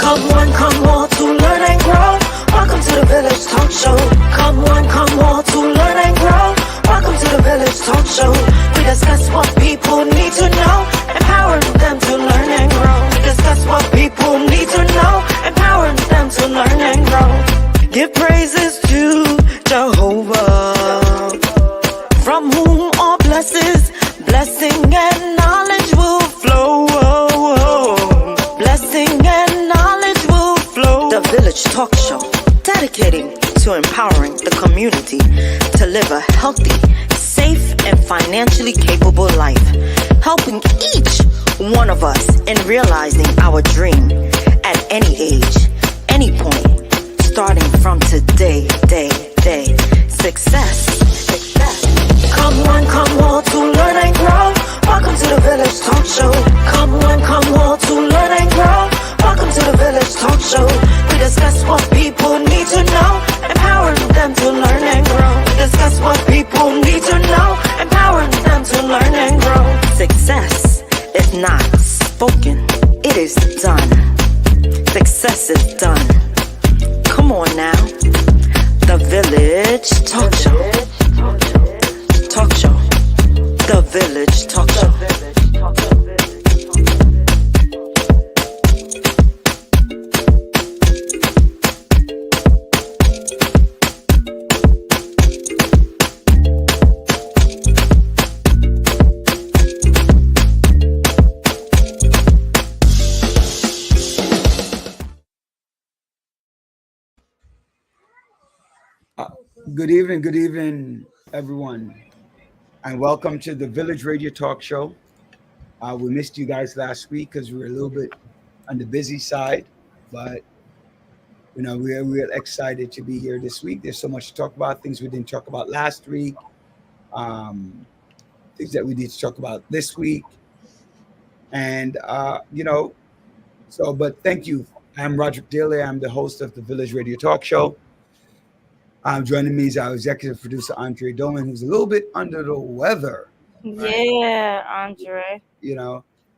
Come one, come all to learn and grow. Welcome to the Village Talk Show. Come one, come all to learn and grow. Welcome to the Village Talk Show. We discuss what people need to know, empowering them to learn and grow. We discuss what people need to know, empowering them to learn and grow. Give praises to Jehovah, from whom all blessing and knowledge will flow. Blessing and knowledge will flow. The Village Talk Show, dedicating to empowering the community to live a healthy, safe, and financially capable life, helping each one of us in realizing our dream at any age, any point, starting from today, day. Success. Come one, come all to learn and grow. Welcome to the Village Talk Show. Come one, come all to learn and grow. Welcome to the Village Talk Show. We discuss what people need to know, empowering them to learn and grow. We discuss what people need to know, empowering them to learn and grow. Success is not spoken, it is done. Success is done. Come on now. The Village Talk Show. Talk Show. The Village Talk Show. Good evening, everyone, and welcome to the Village Radio Talk Show. We missed you guys last week because we were a little bit on the busy side, but we're real excited to be here this week. There's so much to talk about, things we didn't talk about last week, things that we need to talk about this week, and but thank you. I'm Roderick Daly. I'm the host of the Village Radio Talk Show. Joining me is our executive producer, Andre Dolan, who's a little bit under the weather. Right? Yeah, Andre.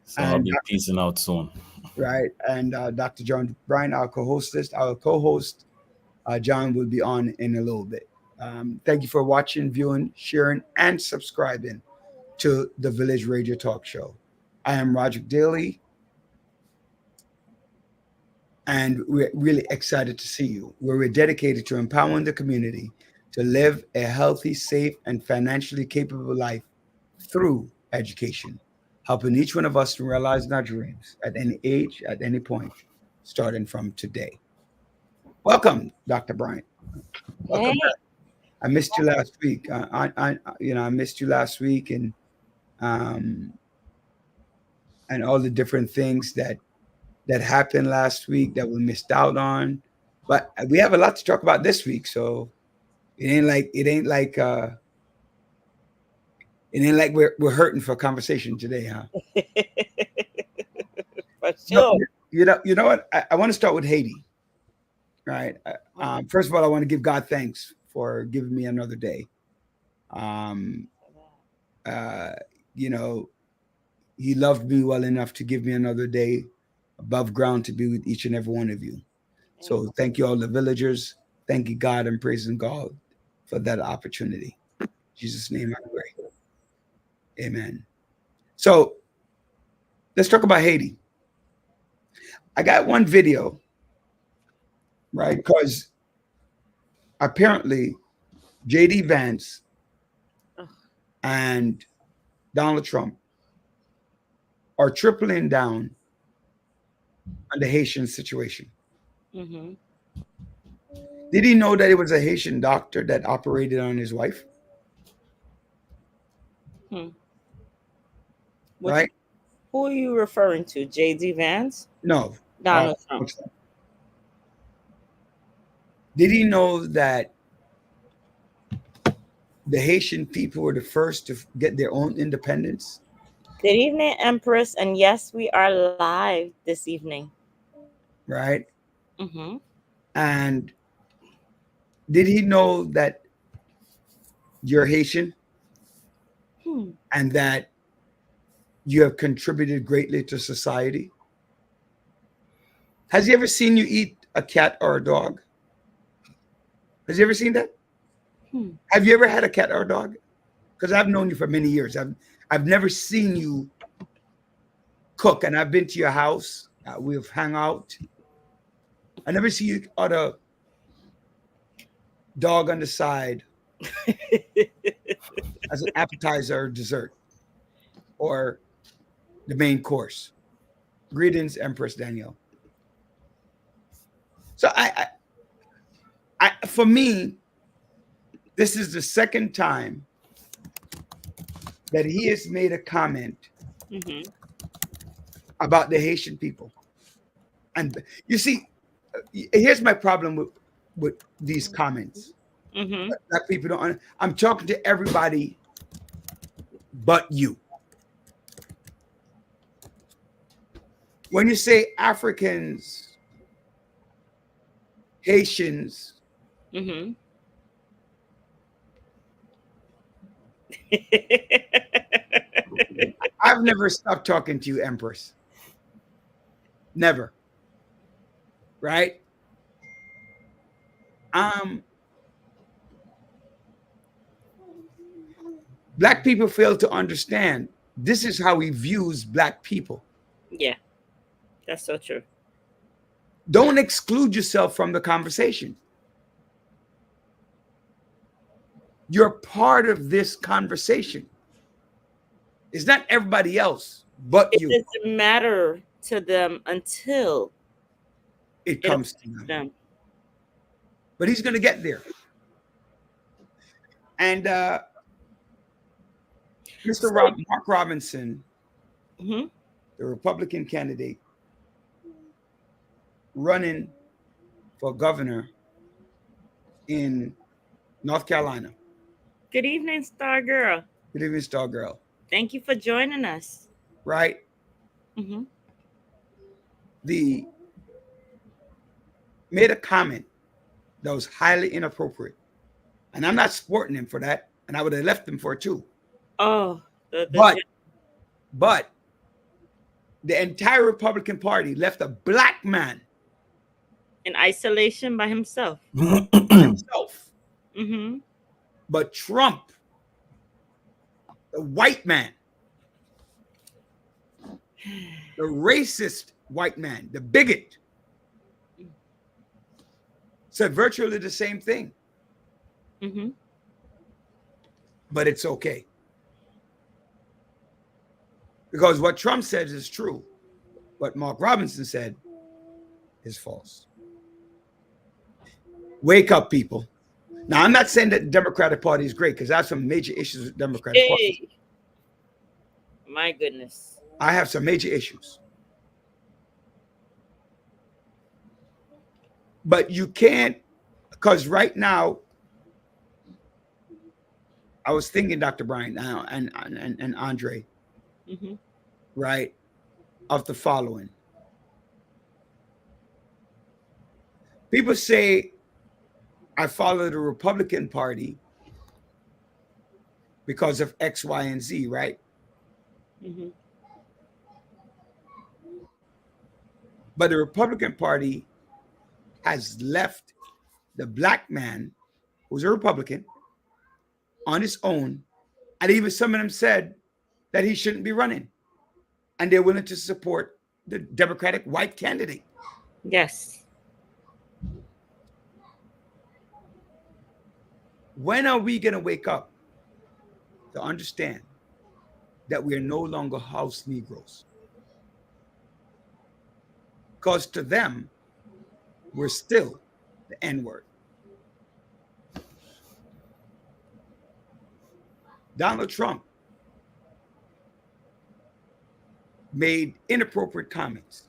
So I'll be peacing out soon. Right. And Dr. John Bryan, our co-host, John will be on in a little bit. Thank you for watching, viewing, sharing, and subscribing to the Village Radio Talk Show. I am Roderick Daly. And we're really excited to see you. We're dedicated to empowering the community to live a healthy, safe, and financially capable life through education, helping each one of us to realize our dreams at any age, at any point, starting from today. Welcome, Dr. Bryant. Welcome back. I missed you last week. I missed you last week, and all the different things that happened last week that we missed out on, but we have a lot to talk about this week. So it ain't like we're hurting for conversation today, huh? For sure. You know what? I want to start with Haiti. Right. First of all, I want to give God thanks for giving me another day. He loved me well enough to give me another day above ground to be with each and every one of you. So thank you, all the villagers. Thank you, God, and praising God for that opportunity. In Jesus' name I pray. Amen. So let's talk about Haiti. I got one video, right? Because apparently J.D. Vance and Donald Trump are tripling down on the Haitian situation. Mm-hmm. Did he know that it was a Haitian doctor that operated on his wife? Right? Who are you referring to? J.D. Vance? No. Donald Trump. Did he know that the Haitian people were the first to get their own independence? Good evening, Empress. And yes, we are live this evening. Right? Mm-hmm. And did he know that you're Haitian and that you have contributed greatly to society? Has he ever seen you eat a cat or a dog? Has he ever seen that? Have you ever had a cat or a dog? Because I've known you for many years. I've never seen you cook, and I've been to your house. We've hung out. I never see you order dog on the side as an appetizer or dessert or the main course. Greetings, Empress Danielle. So I for me, this is the second time that he has made a comment about the Haitian people. And you see, here's my problem with these comments. That people don't. I'm talking to everybody but you. When you say Africans, Haitians, I've never stopped talking to you, Empress. Never. Right? Black people fail to understand this is how he views Black people. Yeah, that's so true. Don't exclude yourself from the conversation. You're part of this conversation. It's not everybody else but you. It doesn't matter to them until it comes to them. But he's going to get there. And Mark Robinson, the Republican candidate running for governor in North Carolina. Good evening, Star Girl. Good evening, Star Girl. Thank you for joining us. Right? Made a comment that was highly inappropriate. And I'm not supporting him for that. And I would have left him for it too. Oh. But the entire Republican Party left a Black man in isolation by himself. But Trump, the white man, the racist white man, the bigot, said virtually the same thing. But it's okay. Because what Trump says is true. What Mark Robinson said is false. Wake up, people. Now, I'm not saying that the Democratic Party is great, because I have some major issues with the Democratic Party. My goodness. I have some major issues. But you can't, because right now, I was thinking, Dr. Brian and Andre, right, of the following. People say, I follow the Republican Party because of X, Y, and Z, right? But the Republican Party has left the Black man, who's a Republican, on his own. And even some of them said that he shouldn't be running. And they're willing to support the Democratic white candidate. Yes. When are we going to wake up to understand that we are no longer house Negroes? Because to them, we're still the N-word. Donald Trump made inappropriate comments.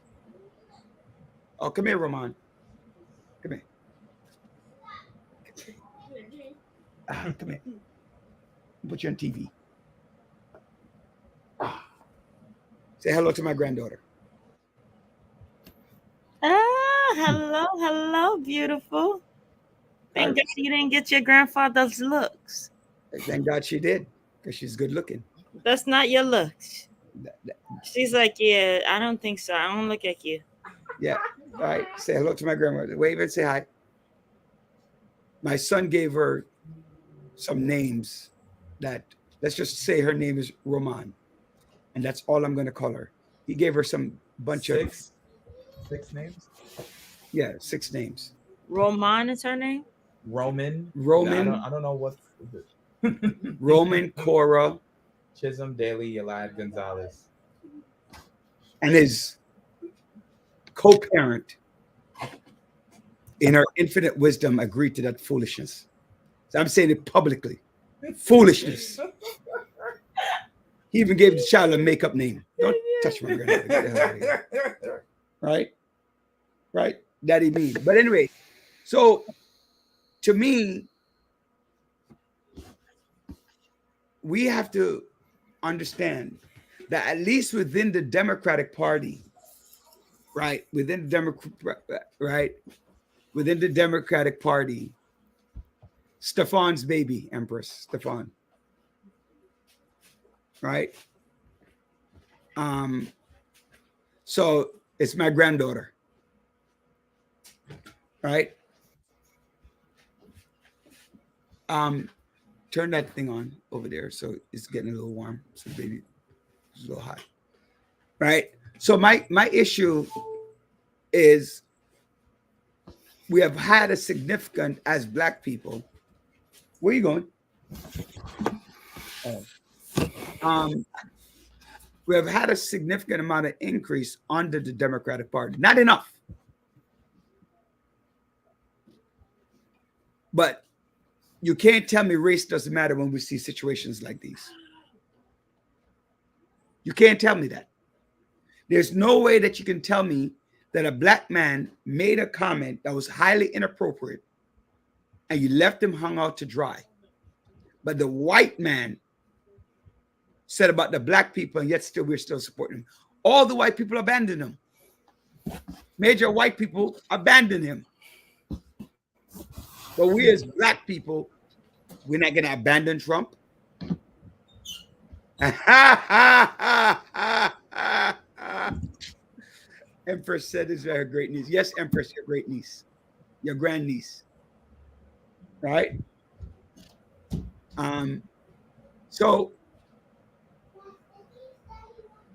Oh, come here, Ramon. Come here. Come here. Put you on TV. Say hello to my granddaughter. Hello, beautiful. Thank God you didn't get your grandfather's looks. Thank God she did, because she's good looking. That's not your looks. She's like, yeah, I don't think so. I don't look like you. Yeah. All right. Say hello to my grandmother. Wave and say hi. My son gave her some names that, let's just say her name is Roman. And that's all I'm going to call her. He gave her some bunch of. Six names? Yeah, 6 names. Roman is her name? Roman. Roman. I don't know what. Roman, Cora, Chisholm, Daly, Elad, Gonzalez. and his co-parent, in her infinite wisdom, agreed to that foolishness. So I'm saying it publicly. Foolishness. He even gave the child a makeup name. Don't touch my grandmother. Get the hell out of here. Right? Daddy mean. But anyway, so to me, we have to understand that at least within the Democratic Party, within the Democratic Party, Stefan's baby, Empress Stefan, right? So it's my granddaughter, right? Turn that thing on over there, so it's getting a little warm. So baby, it's a little hot, right? So my issue is we have had a significant, as Black people. Where are you going? We have had a significant amount of increase under the Democratic Party. Not enough, but you can't tell me race doesn't matter when we see situations like these. You can't tell me that. There's no way that you can tell me that a Black man made a comment that was highly inappropriate and you left him hung out to dry. But the white man said about the Black people, and yet we're still supporting him. All the white people abandoned him. Major white people abandoned him. But we as Black people, we're not going to abandon Trump. Empress said this is her great niece. Yes, Empress, your great niece, your grandniece, right? So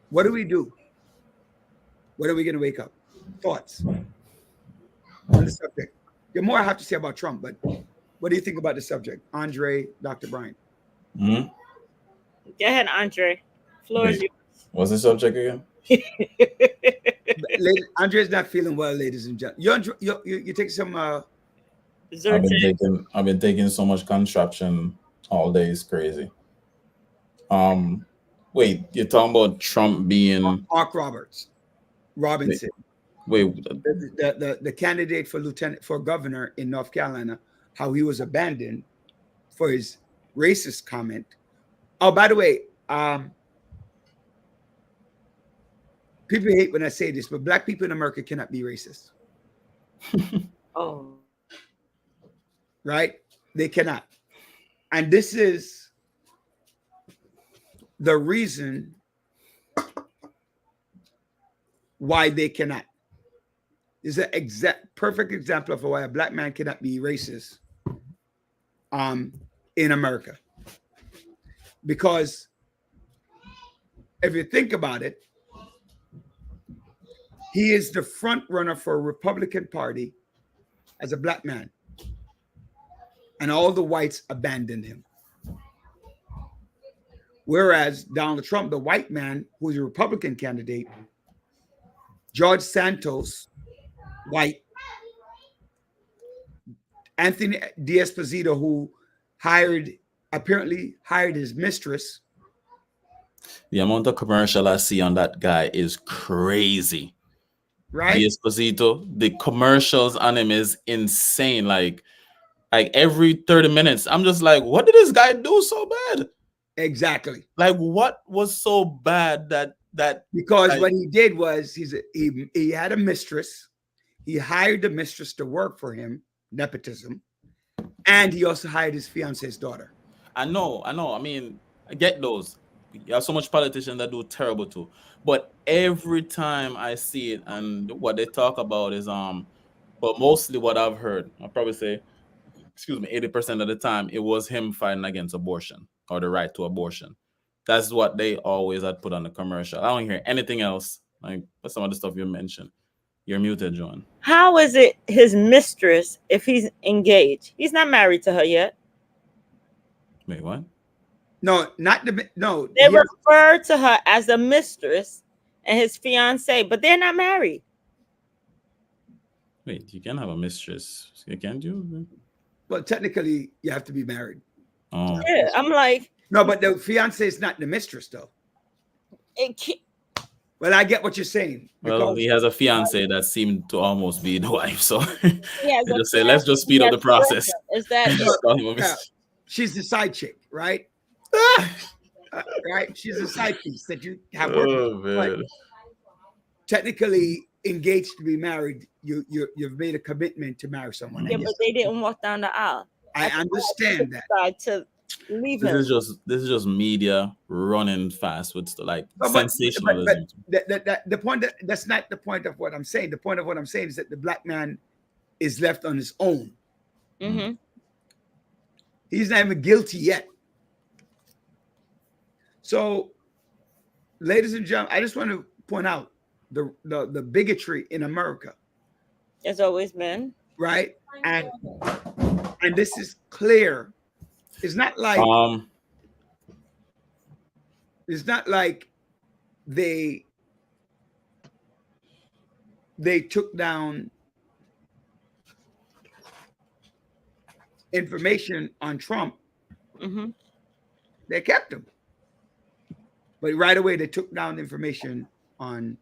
what do we do? When are we going to wake up? Thoughts on the subject? There's more I have to say about Trump, but what do you think about the subject? Andre, Dr. Bryant. Hmm? Go ahead, Andre. Floor is yours. What's the subject again? Andre's not feeling well, ladies and gentlemen. You take some. I've been taking so much contraption all day. It's crazy. Wait, you're talking about Trump being Mark Robinson. Wait, the candidate for governor in North Carolina, how he was abandoned for his racist comment. Oh, by the way, people hate when I say this, but Black people in America cannot be racist. Oh. Right? They cannot. And this is the reason why they cannot. Is an perfect example of why a Black man cannot be racist in America. Because if you think about it, he is the front runner for a Republican Party as a Black man. And all the whites abandoned him. Whereas Donald Trump, the white man, who's a Republican candidate, George Santos, white, Anthony D'Esposito, who apparently hired his mistress. the amount of commercial I see on that guy is crazy. Right? D'Esposito, the commercials on him is insane. Like every 30 minutes, I'm just like, what did this guy do so bad? Exactly. Like, what was so bad that because what he did was he had a mistress. He hired the mistress to work for him, nepotism, and he also hired his fiance's daughter. I know. I mean, I get those. You have so much politicians that do terrible too. But every time I see it, and what they talk about is but mostly what I've heard, I'll probably say, excuse me, 80% of the time, it was him fighting against abortion or the right to abortion. That's what they always had put on the commercial. I don't hear anything else. Like some of the stuff you mentioned. You're muted, John. How is it his mistress if he's engaged? He's not married to her yet. Wait, what? No, not the no. They he has- refer to her as the mistress and his fiance, but they're not married. Wait, you can have a mistress. Can't you? well, technically, you have to be married. Oh, Yeah, I'm like, No, but the fiance is not the mistress, though. it can't, Well, I get what you're saying. well, because- he has a fiance that seemed to almost be the wife. So yeah, they just say, let's just speed up the process. Is that Just call him a yeah, mistress. she's the side chick, right? Right? She's a side piece that you have working. Oh man. Technically engaged to be married, you've made a commitment to marry someone. yeah, And but yes, they didn't walk down the aisle. I understand that. Decide to leave him. This is just media running fast with like No, but sensationalism. the point that's not the point of what I'm saying. The point of what I'm saying is that the black man is left on his own. Mm-hmm. He's not even guilty yet. So, ladies and gentlemen, I just want to point out the bigotry in America, There's always been. right? And this is clear. It's not like they took down information on Trump. Mm-hmm. They kept him. But right away they took down information on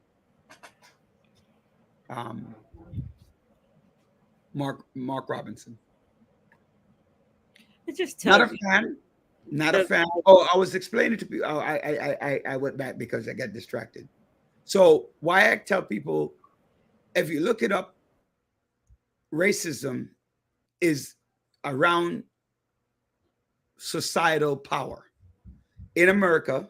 Mark Robinson. It just Not tells a you. fan. Not a fan. Oh, I was explaining to people. Oh, I went back because I got distracted. So why I tell people, if you look it up, racism is around societal power. In America,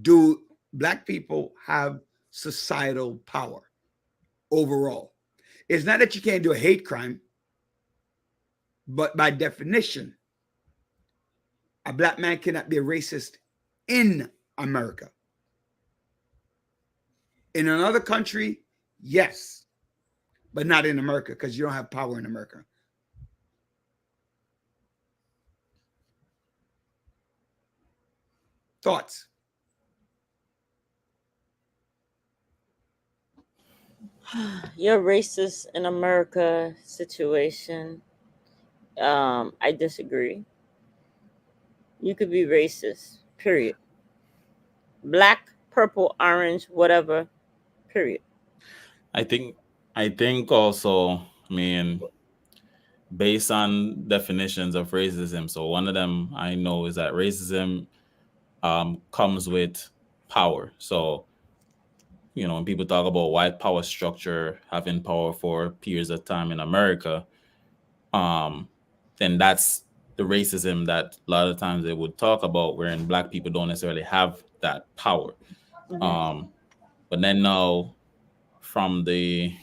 do black people have societal power overall? It's not that you can't do a hate crime, but by definition, a black man cannot be a racist in America. In another country, yes, but not in America because you don't have power in America. Thoughts? Your racist in America situation. I disagree. You could be racist, period. Black, purple, orange, whatever, period. I think also, I mean, based on definitions of racism. So one of them I know is that racism comes with power. So, you know, when people talk about white power structure having power for periods of time in America, then that's the racism that a lot of times they would talk about, wherein black people don't necessarily have that power. Mhm. But then now, from the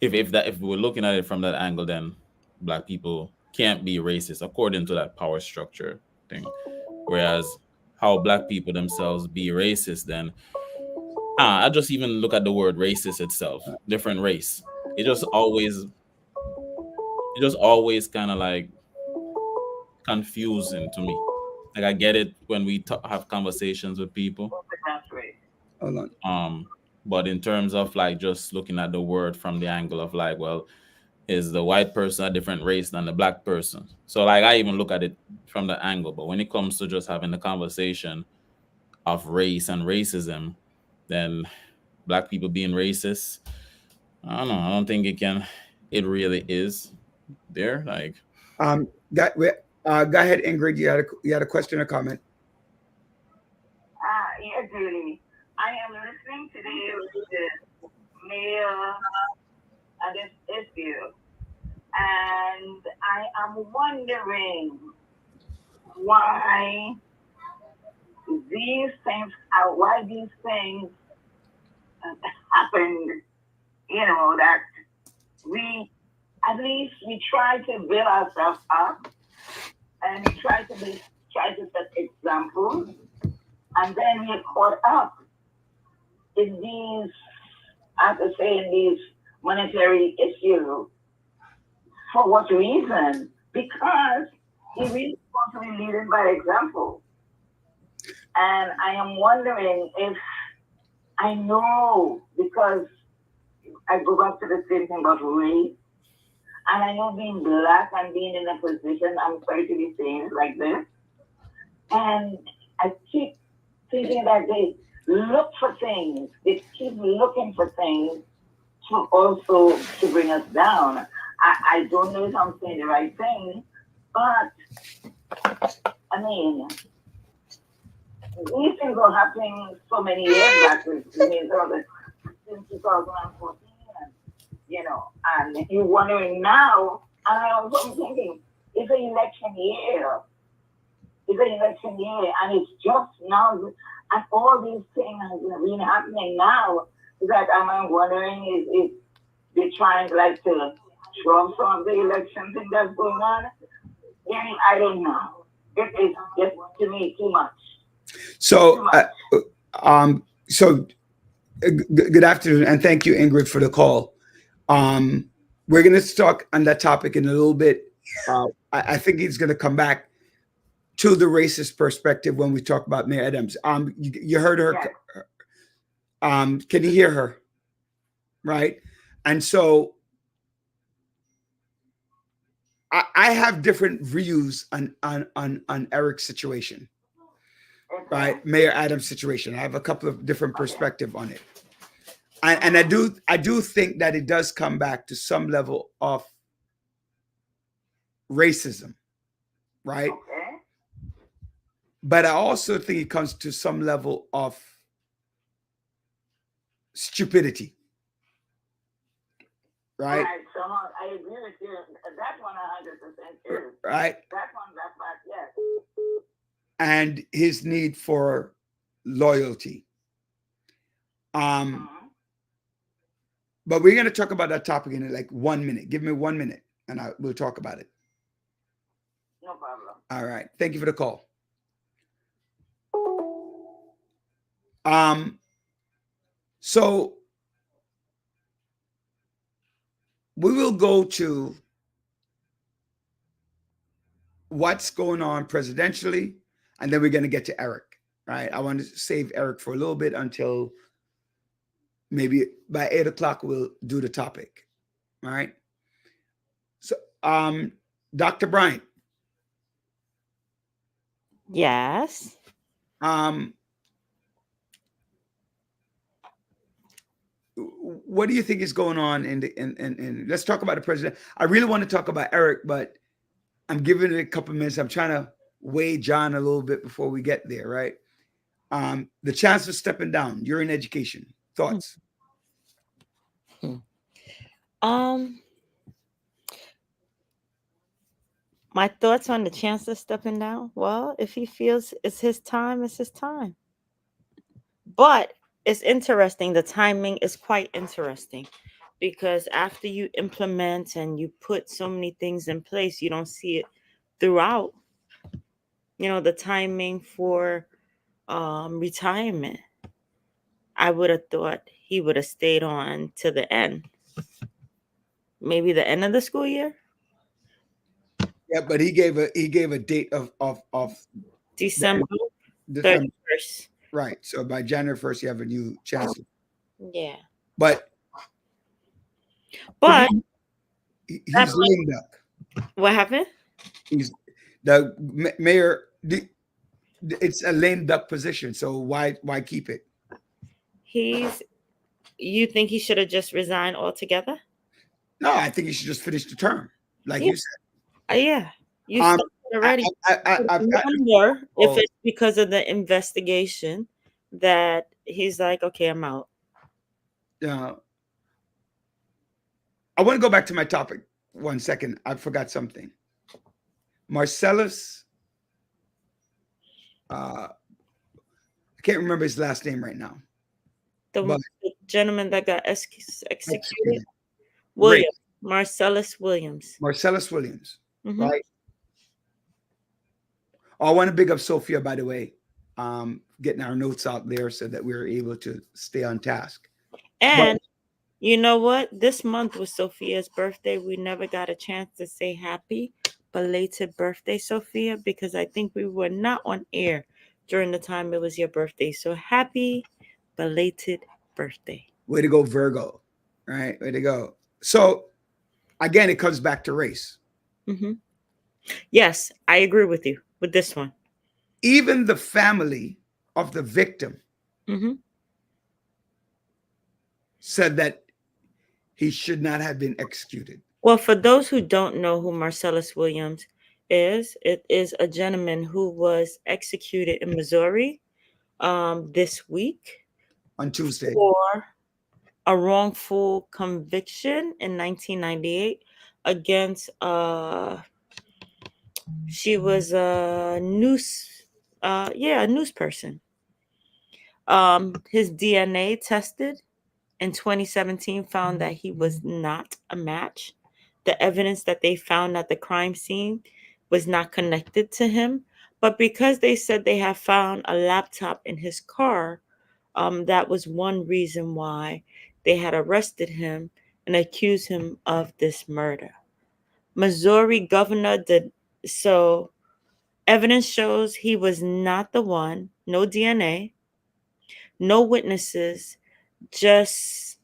if we're looking at it from that angle, then black people can't be racist according to that power structure thing. Whereas how black people themselves be racist, then I just even look at the word racist itself, different race. It just always kind of like confusing to me. Like I get it when we have conversations with people. Hold on. But in terms of like just looking at the word from the angle of like, well, is the white person a different race than the black person? So like I even look at it from the angle. But when it comes to just having the conversation of race and racism, then black people being racist, I don't know. I don't think it really is there. Like, Go ahead, Ingrid. You had a question or comment? Yes, Julie. I am listening today with the male and this issue, and I am wondering why why these things happened. You know that we at least we try to build ourselves up and we try to set examples, and then we're caught up in these, as I say, in these monetary issues. For what reason? Because he really wants to be leading by example. And I am wondering if I know, because I go back to the same thing about race, and I know being black and being in a position, I'm sorry to be saying it like this, and I keep thinking that they look for things, they keep looking for things to also to bring us down. I don't know if I'm saying the right thing, but I mean, these things were happening so many years back. Since 2014, you know, and you're wondering now. And I also am thinking, it's an election year. It's an election year, and it's just now, and all these things have been happening now. That I'm wondering if they're trying like to trump some of the election thing that's going on. Yeah, I don't know. It is just to me too much. So, good afternoon, and thank you, Ingrid, for the call. We're going to talk on that topic in a little bit. I think he's going to come back to the racist perspective when we talk about Mayor Adams. You heard her. Yes. Can you hear her? Right, and so I have different views on Eric's situation. Okay. Right, Mayor Adams' situation. I have a couple of different perspectives on it, and I do think that it does come back to some level of racism, right? Okay. But I also think it comes to some level of stupidity, right? Right. So I agree with you. That one 100% is. Right, That one, that's right. Yes. and his need for loyalty. Mhm. But we're going to talk about that topic in like 1 minute. Give me 1 minute, and we'll talk about it. No problem. All right. Thank you for the call. So we will go to what's going on presidentially, and then we're going to get to Eric. Right. I want to save Eric for a little bit until maybe by 8 o'clock we'll do the topic. All right. So, Dr. Bryant. Yes. What do you think is going on in let's talk about the president. I really want to talk about Eric, but I'm giving it a couple minutes. I'm trying to weigh John a little bit before we get there, right? The chance of stepping down. You're in education. Thoughts? My thoughts on the chance of stepping down. Well, if he feels it's his time, it's his time. But it's interesting. The timing is quite interesting because after you implement and you put so many things in place, you don't see it throughout. You know, the timing for retirement. I would have thought he would have stayed on to the end. Maybe the end of the school year. Yeah, but he gave a date of December December. 31st. Right. So by January 1st, you have a new chancellor. Yeah. But he's lame duck. What happened? He's the mayor. It's a lame duck position. So why keep it? You think he should have just resigned altogether? No, I think he should just finish the term, like Yeah. you said. Yeah. You started already. I wonder if it's because of the investigation that he's like, okay, I'm out. I want to go back to my topic 1 second. I forgot something. Marcellus I can't remember his last name right now. The, But the gentleman that got executed, executed. Williams, Race. Marcellus Williams. Marcellus Williams, Mhm. right? I want to big up Sophia, by the way, getting our notes out there so that we're able to stay on task. And you know what? This month was Sophia's birthday. We never got a chance to say happy belated birthday, Sophia, because I think we were not on air during the time it was your birthday. So happy belated birthday. Way to go, Virgo. Right? Way to go. So again, it comes back to race. Hmm. Yes, I agree with you with this one. Even the family of the victim Hmm. said that he should not have been executed. Well, for those who don't know who Marcellus Williams is, it is a gentleman who was executed in Missouri this week On Tuesday. for a wrongful conviction in 1998 against she was a news person. His DNA tested in 2017 found that he was not a match. The evidence that they found at the crime scene was not connected to him, but because they said they have found a laptop in his car, that was one reason why they had arrested him and accused him of this murder. Missouri governor did so. Evidence shows he was not the one. No DNA, no witnesses, just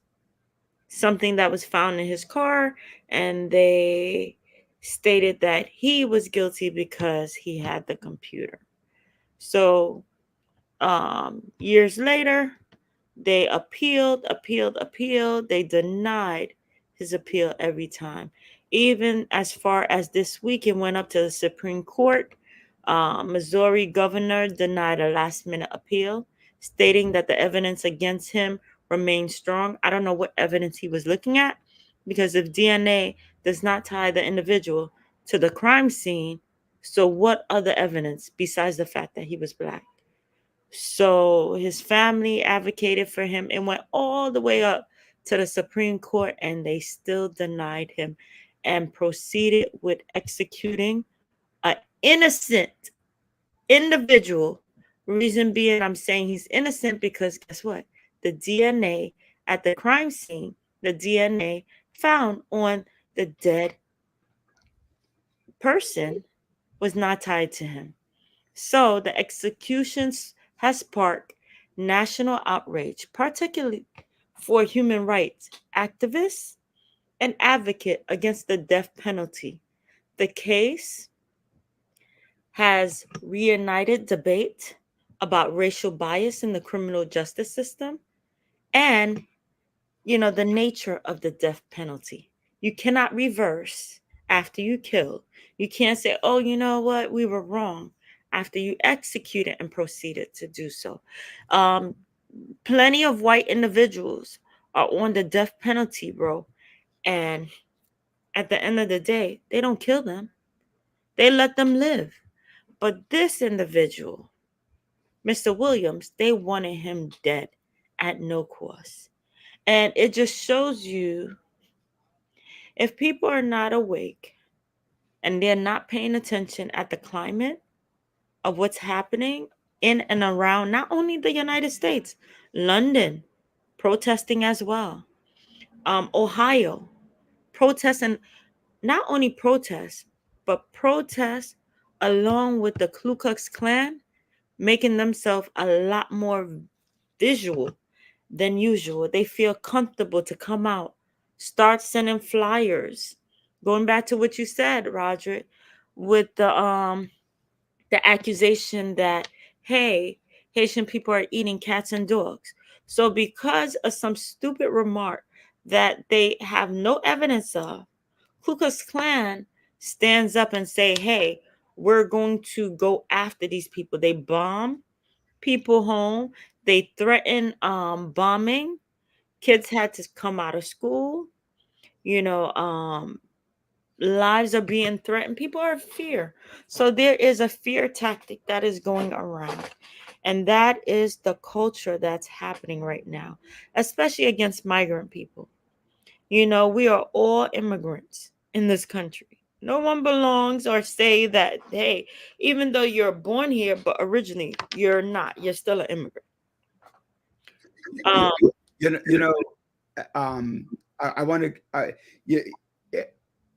something that was found in his car, and they stated that he was guilty because he had the computer. So years later, they appealed. They denied his appeal every time. Even as far as this week, it went up to the Supreme Court. Missouri governor denied a last minute appeal, stating that the evidence against him remained strong. I don't know what evidence he was looking at, because if DNA does not tie the individual to the crime scene, so what other evidence besides the fact that he was black? So his family advocated for him and went all the way up to the Supreme Court, and they still denied him and proceeded with executing an innocent individual. Reason being, I'm saying he's innocent because guess what? The DNA at the crime scene, the DNA found on the dead person was not tied to him. So the executions has sparked national outrage, particularly for human rights activists and advocate against the death penalty. The case has reunited debate about racial bias in the criminal justice system and the nature of the death penalty. You cannot reverse after you kill. You can't say, oh, you know what, we were wrong after you executed and proceeded to do so. Um, Plenty of white individuals are on the death penalty, bro. And at the end of the day, they don't kill them, they let them live. But this individual, Mr. Williams, they wanted him dead at no cost. And it just shows you, if people are not awake and they're not paying attention at the climate of what's happening in and around not only the United States, London protesting as well, Ohio protesting, not only protests, but protests along with the Ku Klux Klan, making themselves a lot more visual than usual. They feel comfortable to come out, start sending flyers. Going back to what you said, Roderick, with the accusation that, hey, Haitian people are eating cats and dogs. So because of some stupid remark that they have no evidence of, Ku Klux Klan stands up and say, hey, we're going to go after these people. They bomb people home. They threaten bombing. Kids had to come out of school. You know, lives are being threatened. People are in fear. So there is a fear tactic that is going around. And that is the culture that's happening right now, especially against migrant people. You know, we are all immigrants in this country. No one belongs or say that, hey, even though you're born here, but originally you're not. You're still an immigrant. I want to.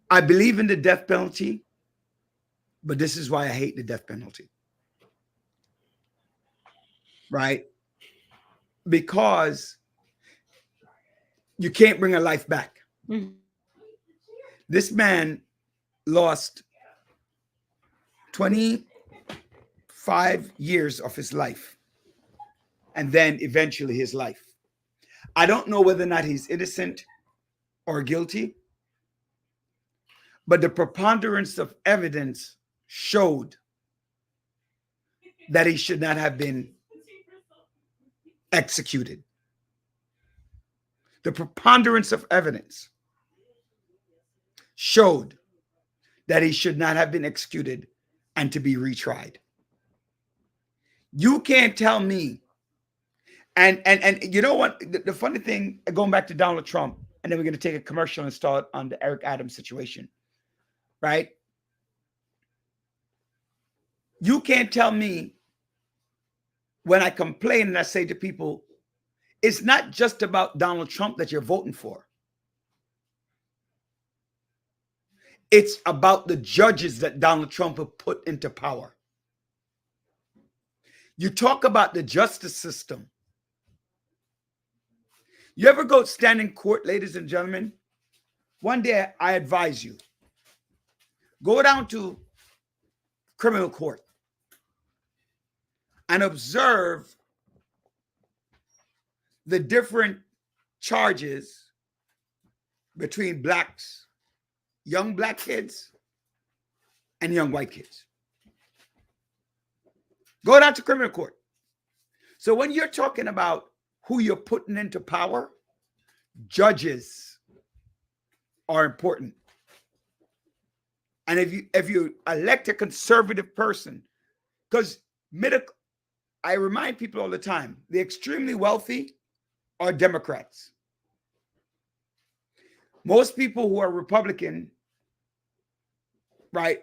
I believe in the death penalty, but this is why I hate the death penalty. Right? Because you can't bring a life back. Mm-hmm. This man lost 25 years of his life, and then eventually his life. I don't know whether or not he's innocent or guilty, but the preponderance of evidence showed that he should not have been executed. The preponderance of evidence showed that he should not have been executed and to be retried. You can't tell me. And you know what? The funny thing, going back to Donald Trump, and then we're going to take a commercial and start on the Eric Adams situation, right? You can't tell me when I complain and I say to people, it's not just about Donald Trump that you're voting for. It's about the judges that Donald Trump have put into power. You talk about the justice system. You ever go stand in court, ladies and gentlemen? One day I advise you, go down to criminal court and observe the different charges between blacks, young black kids, and young white kids. Go down to criminal court. So when you're talking about who you're putting into power, judges are important. And if you elect a conservative person, because I remind people all the time, the extremely wealthy are Democrats. Most people who are Republican, right,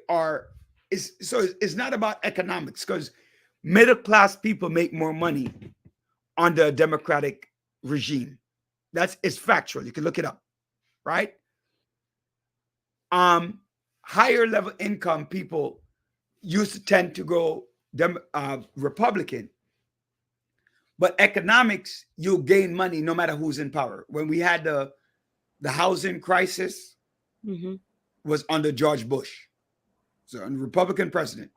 it's not about economics, because middle class people make more money under a Democratic regime. It's factual. You can look it up, right? Higher level income people used to tend to go Republican. But economics, you'll gain money no matter who's in power. When we had the housing crisis, was under George Bush, so a Republican president.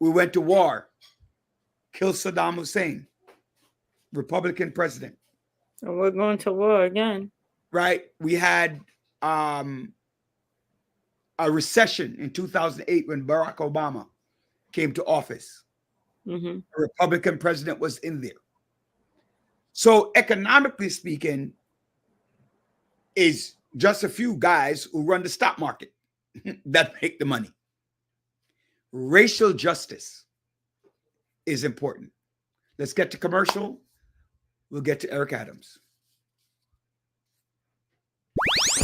We went to war, killed Saddam Hussein, Republican president. And we're going to war again. Right? We had a recession in 2008 when Barack Obama came to office. A Republican president was in there. So economically speaking, is just a few guys who run the stock market that make the money. Racial justice is important. Let's get to commercial. We'll get to Eric Adams.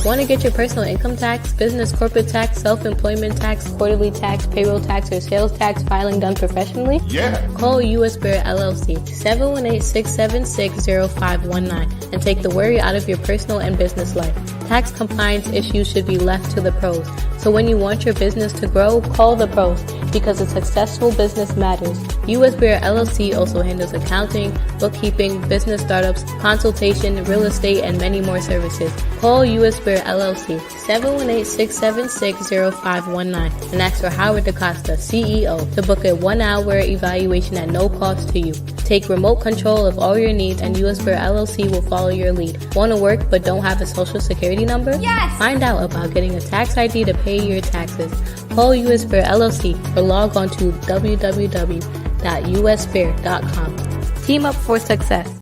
Want to get your personal income tax, business corporate tax, self-employment tax, quarterly tax, payroll tax, or sales tax filing done professionally? Yeah. Call U.S. Bear LLC 718-676-0519 and take the worry out of your personal and business life. Tax compliance issues should be left to the pros. So when you want your business to grow, call the pros, because a successful business matters. U.S. Bear LLC also handles accounting, bookkeeping, business startups, consultation, real estate, and many more services. Call U.S. Bear LLC 718-676-0519 and ask for Howard DaCosta, CEO, to book a 1-hour evaluation at no cost to you. Take remote control of all your needs and U.S. Bear LLC will follow your lead. Want to work but don't have a social security number? Yes! Find out about getting a tax ID to pay your taxes. Call U.S. Bear LLC or log on to www.usbear.com. Team up for success.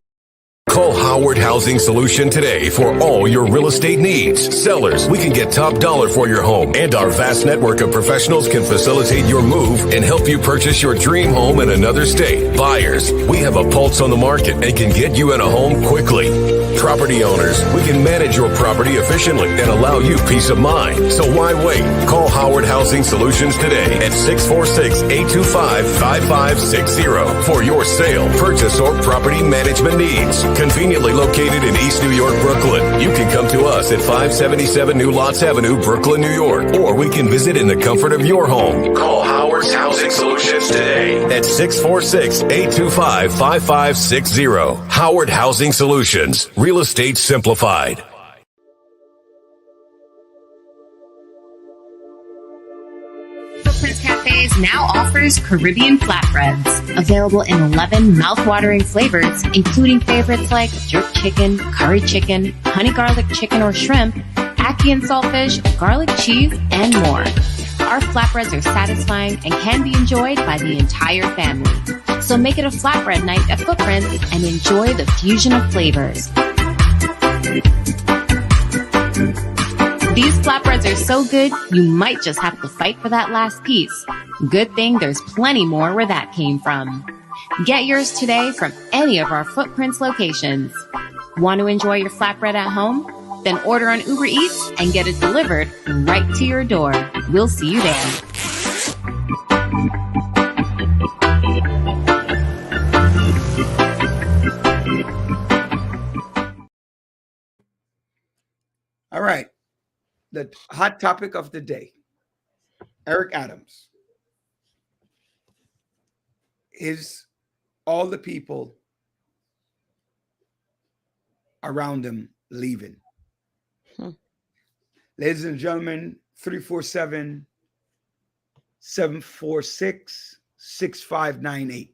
Call Howard Housing Solution today for all your real estate needs. Sellers, we can get top dollar for your home, and our vast network of professionals can facilitate your move and help you purchase your dream home in another state. Buyers, we have a pulse on the market and can get you in a home quickly. Property owners, we can manage your property efficiently and allow you peace of mind. So why wait? Call Howard Housing Solutions today at 646-825-5560 for your sale, purchase, or property management needs. Conveniently located in East New York, Brooklyn. You can come to us at 577 New Lots Avenue, Brooklyn, New York, or we can visit in the comfort of your home. Call Howard's Housing Solutions today at 646-825-5560. Howard Housing Solutions. Real estate simplified. Footprints Cafes now offers Caribbean flatbreads, available in 11 mouthwatering flavors, including favorites like jerk chicken, curry chicken, honey garlic chicken or shrimp, ackee and saltfish, garlic cheese, and more. Our flatbreads are satisfying and can be enjoyed by the entire family. So make it a flatbread night at Footprints and enjoy the fusion of flavors. These flatbreads are so good, you might just have to fight for that last piece. Good thing there's plenty more where that came from. Get yours today from any of our Footprints locations. Want to enjoy your flatbread at home? Then order on Uber Eats and get it delivered right to your door. We'll see you there. All right. The hot topic of the day, Eric Adams. Is all the people around him leaving? Ladies and gentlemen, 347-746-6598.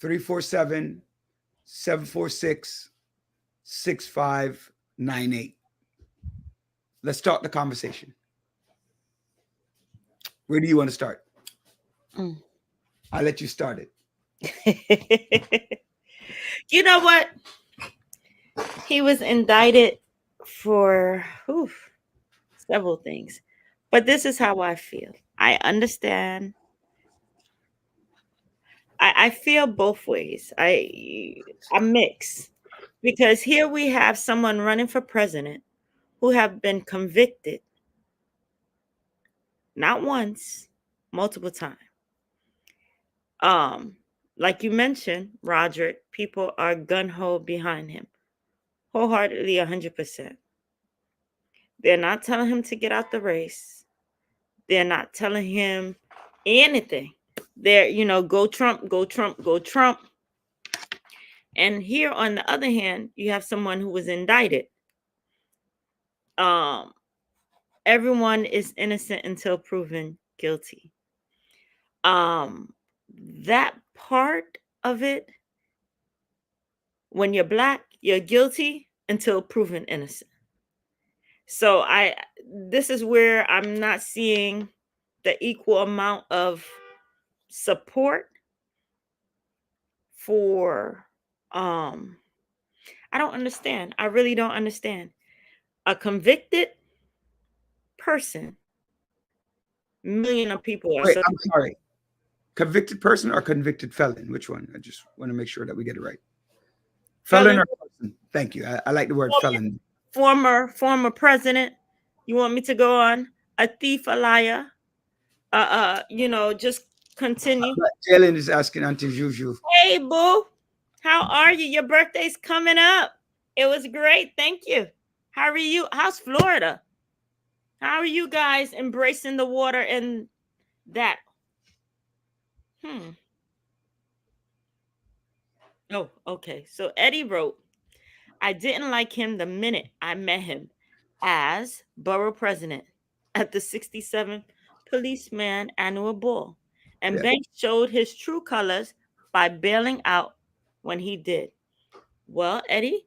347-746-6598. Let's start the conversation. Where do you want to start? I'll let you start it. You know what? He was indicted for several things. But this is how I feel. I understand. I feel both ways. I mix. Because here we have someone running for president who have been convicted not once, multiple times. Like you mentioned, Roderick, people are gun-ho behind him. Wholeheartedly, 100%. They're not telling him to get out the race. They're not telling him anything. They're, go Trump, go Trump, go Trump. And here, on the other hand, you have someone who was indicted. Everyone is innocent until proven guilty. That part of it, when you're Black, you're guilty until proven innocent. So this is where I'm not seeing the equal amount of support for, I don't understand. I really don't understand. A convicted person, million of people are. Wait, I'm sorry. Convicted person or convicted felon? Which one? I just want to make sure that we get it right. Felon or person? Thank you. I like the word felon. Former president. You want me to go on? A thief, a liar. Just continue. Jalen is asking Auntie Juju. Hey, boo. How are you? Your birthday's coming up. It was great. Thank you. How are you? How's Florida? How are you guys embracing the water and that? Oh, okay. So Eddie wrote, I didn't like him the minute I met him as borough president at the 67th Policeman Annual Ball. And Banks showed his true colors by bailing out when he did. Well, Eddie.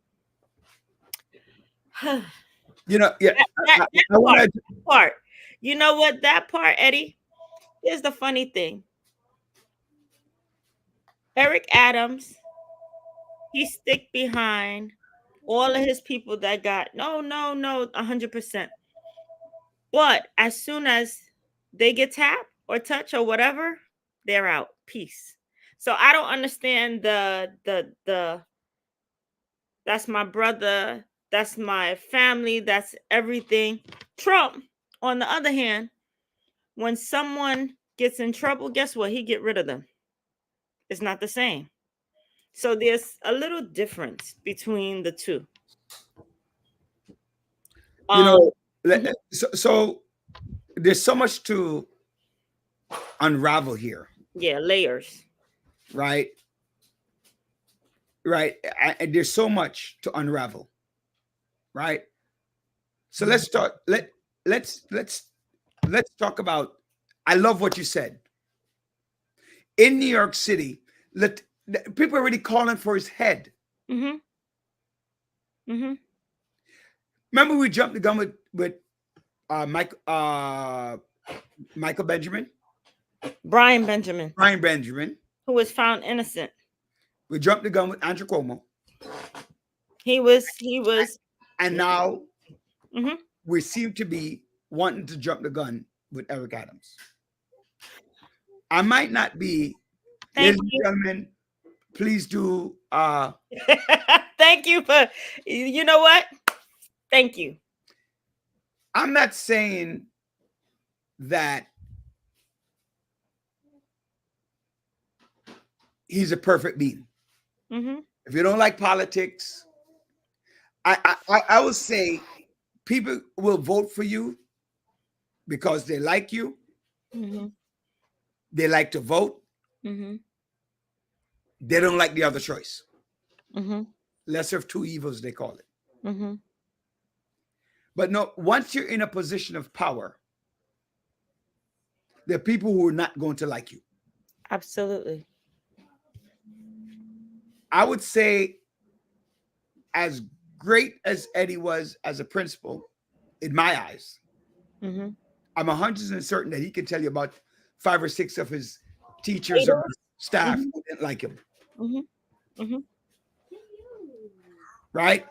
That part. You know what? That part, Eddie. Here's the funny thing. Eric Adams, he stick behind all of his people that got no, 100%. But as soon as they get tapped or touch or whatever, they're out. Peace. So I don't understand the that's my brother, that's my family, that's everything. Trump, on the other hand, when someone gets in trouble, guess what? He get rid of them. It's not the same. So there's a little difference between the two. You know, so there's so much to unravel here. Yeah, layers. Right. And there's so much to unravel. Right. So let's start. Let's talk about. I love what you said. In New York City, people are already calling for his head. Remember, we jumped the gun with Michael Benjamin, Brian Benjamin, who was found innocent. We jumped the gun with Andrew Cuomo. He was, and now we seem to be wanting to jump the gun with Eric Adams. I might not be. Ladies and gentlemen, please do. Thank you for. You know what? Thank you. I'm not saying that he's a perfect being. If you don't like politics, I would say people will vote for you because they like you. They like to vote. They don't like the other choice. Lesser of two evils, they call it. But no, once you're in a position of power, there are people who are not going to like you. Absolutely. I would say, as great as Eddie was as a principal, in my eyes, I'm 100% certain that he can tell you about 5 or 6 of his teachers or staff who didn't like him. Right?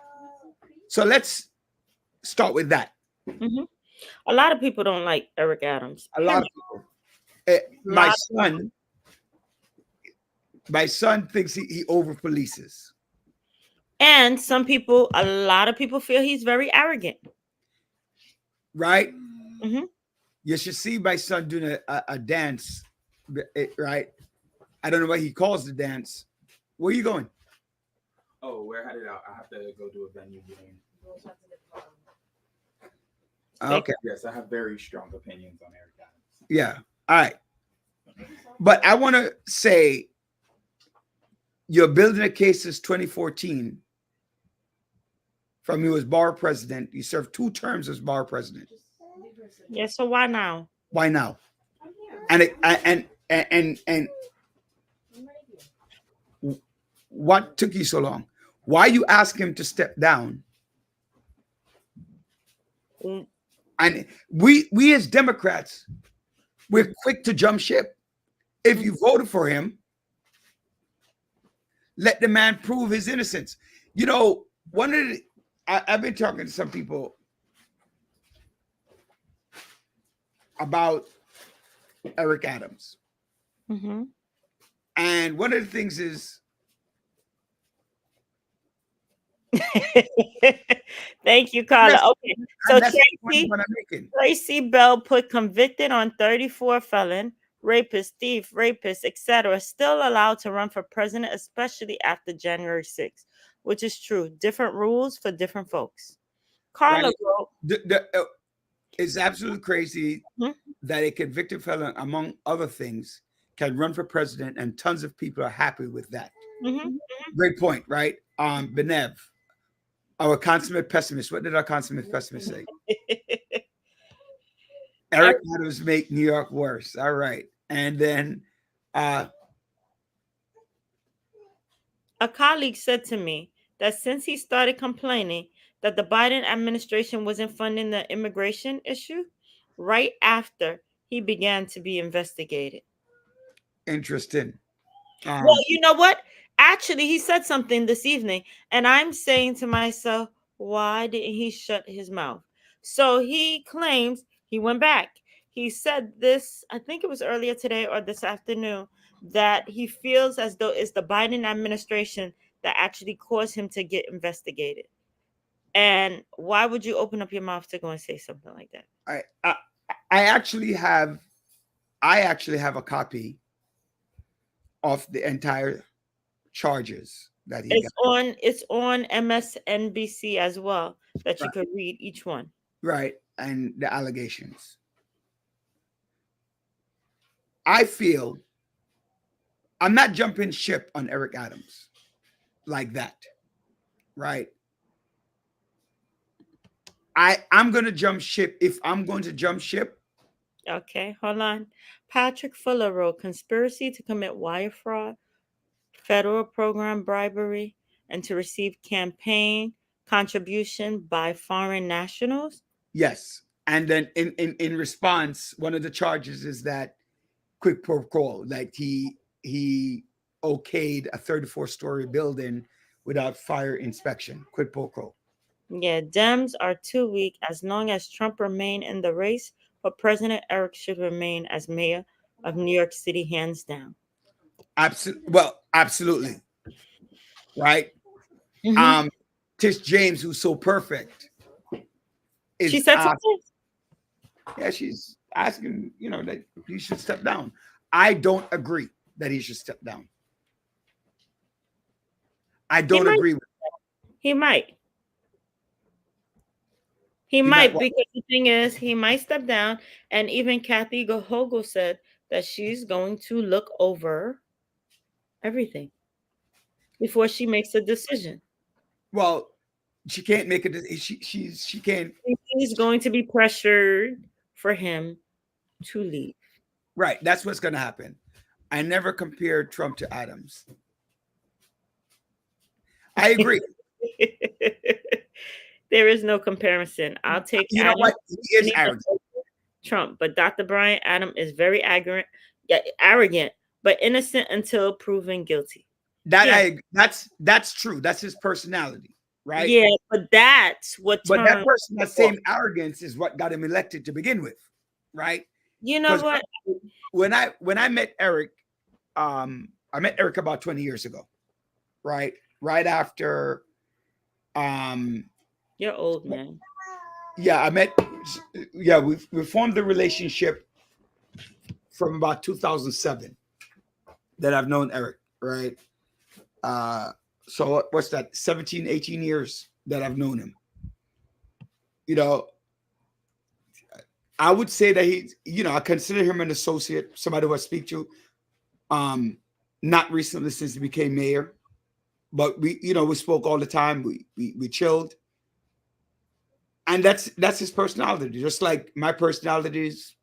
So let's start with that. A lot of people don't like Eric Adams. A lot of people. My son thinks he over polices. And a lot of people feel he's very arrogant. Right? You should see my son doing a dance. Right? I don't know what he calls the dance. Where are you going? Oh, we're headed out. I have to go do a venue game. Okay. Yes, I have very strong opinions on Eric Adams. Yeah. All right. But I want to say, you're building a case since 2014 from you as bar president. You served 2 terms as bar president. Yeah. So why now? Why now? And what took you so long? Why you ask him to step down? And we as Democrats, we're quick to jump ship. If you voted for him, let the man prove his innocence. You know, I've been talking to some people about Eric Adams. And one of the things is, thank you, Carla. Yes, okay, so Tracy Bell put convicted on 34 felon, rapist, thief, rapist, etc. Still allowed to run for president, especially after January 6th, which is true. Different rules for different folks. Carla wrote, it's absolutely crazy that a convicted felon, among other things, can run for president, and tons of people are happy with that. Great point, right? Benev, our consummate pessimist. What did our consummate pessimist say? Eric Adams make New York worse. All right. And then a colleague said to me that since he started complaining that the Biden administration wasn't funding the immigration issue, right after he began to be investigated. Interesting. Well, you know what? Actually, he said something this evening, and I'm saying to myself, why didn't he shut his mouth? So he claims he went back. He said this, I think it was earlier today or this afternoon, that he feels as though it's the Biden administration that actually caused him to get investigated. And why would you open up your mouth to go and say something like that? I actually have a copy of the entire charges that he got. It's on MSNBC as well, that you could read each one. Right, and the allegations. I feel I'm not jumping ship on Eric Adams like that, right? I'm going to jump ship. If I'm going to jump ship. Okay, hold on. Patrick Fuller wrote conspiracy to commit wire fraud, federal program bribery, and to receive campaign contribution by foreign nationals. Yes. And then in response, one of the charges is that quid pro quo, like he okayed a 34-story building without fire inspection. Quid pro quo. Yeah, Dems are too weak. As long as Trump remain in the race, but President Eric should remain as mayor of New York City, hands down. Absolutely. Right? Mhm. Tish James, who's so perfect. She said something? Yeah, she's asking, that he should step down. I don't agree that he should step down. I don't agree with that. He might. He might, because the thing is, he might step down. And even Kathy Hochul said that she's going to look over everything before she makes a decision. Well, she can't make a decision. She can't. He's going to be pressured for him to leave. Right. That's what's going to happen. I never compared Trump to Adams. I agree. There is no comparison. I'll take Adam. Know what? He is arrogant. Trump, but Dr. Brian Adam is very arrogant, but innocent until proven guilty. That's true. That's his personality, right? Yeah, but that's what. But that person, that same arrogance, is what got him elected to begin with, right? You know what? When I met Eric, I met Eric about 20 years ago, right? Right after. You're old, man. Yeah, we formed the relationship from about 2007 that I've known Eric, right? So what's that, 17, 18 years that I've known him. I would say that he, I consider him an associate, somebody who I speak to. Not recently since he became mayor, but we spoke all the time. We chilled. And that's his personality, just like my personality is,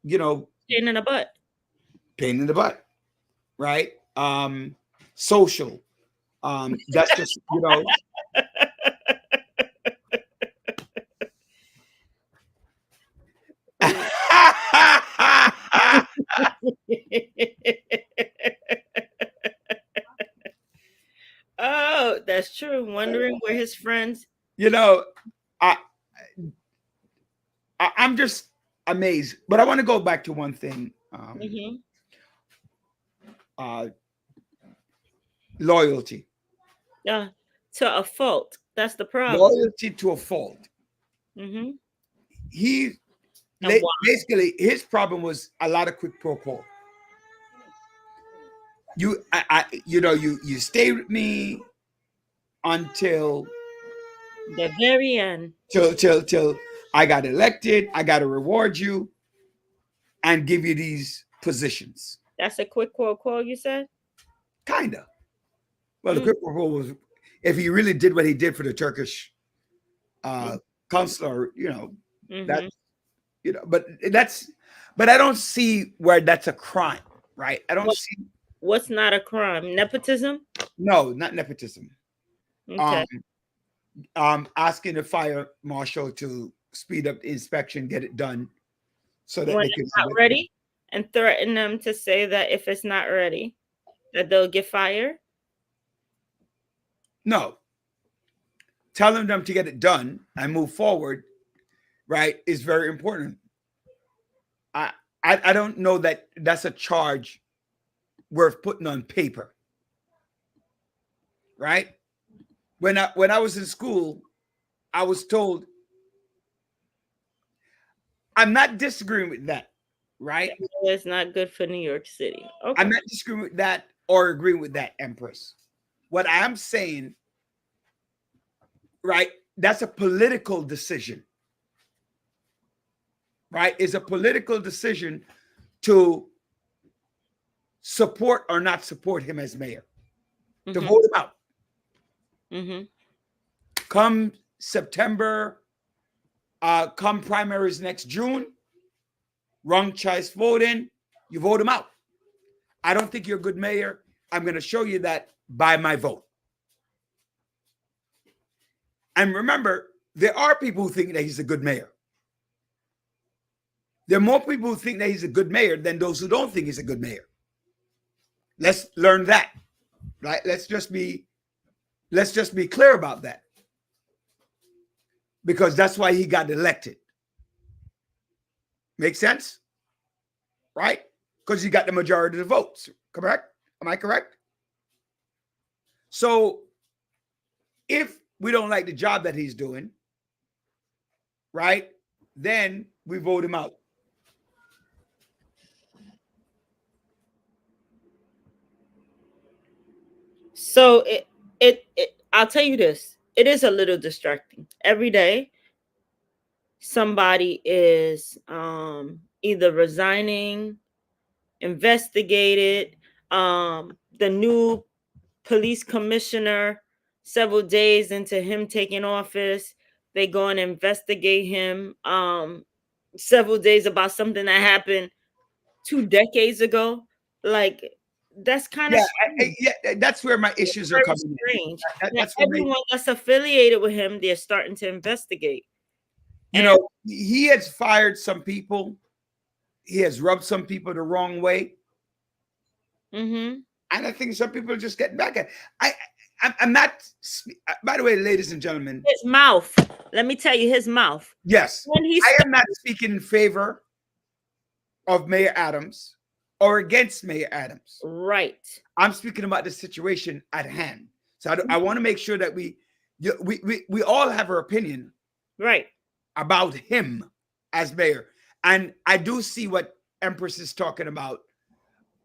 pain in the butt. Pain in the butt, right? Social. That's just, Oh, that's true. Wondering where his friends. I'm just amazed, but I want to go back to one thing. Loyalty. Yeah, to a fault. That's the problem. Loyalty to a fault. He basically, his problem was a lot of quid pro quo. You stay with me until the very end. Till I got elected. I got to reward you and give you these positions. That's a quid pro quo, you said? Kinda. Well, the quid pro quo was if he really did what he did for the Turkish consular, that, but I don't see where that's a crime, right? I don't see. What's not a crime? Nepotism? No, not nepotism. Okay. Asking the fire marshal to speed up the inspection, get it done, so that when they can it's not ready, and threaten them to say that if it's not ready, that they'll get fired. No. Telling them to get it done and move forward, right, is very important. I don't know that that's a charge worth putting on paper, right? When I was in school, I was told, I'm not disagreeing with that, right? It's not good for New York City. Okay. I'm not disagreeing with that or agreeing with that, Empress. What I am saying, right, that's a political decision, right? It's a political decision to support or not support him as mayor, to vote him out. Come September, come primaries next June, wrong choice voting, you vote him out. I don't think you're a good mayor. I'm going to show you that by my vote. And remember, there are people who think that he's a good mayor. There are more people who think that he's a good mayor than those who don't think he's a good mayor. Let's learn that, right? Let's just be clear about that. Because that's why he got elected. Make sense? Right? Because he got the majority of the votes. Correct? Am I correct? So if we don't like the job that he's doing, right, then we vote him out. So I'll tell you this. It is a little distracting. Every day, somebody is either resigning, investigated. The new police commissioner, several days into him taking office, they go and investigate him. Several days about something that happened 2 decades ago. Like, that's kind of that's where my issues are coming strange. in. Now, everyone that's affiliated with him, they're starting to investigate. You know, he has fired some people. He has rubbed some people the wrong way. And I think some people are just getting back at it. I'm not, by the way, ladies and gentlemen. His mouth. Let me tell you, his mouth. Yes. I am not speaking in favor of Mayor Adams or against Mayor Adams. Right. I'm speaking about the situation at hand. So I want to make sure that we all have our opinion. Right. About him as mayor. And I do see what Empress is talking about,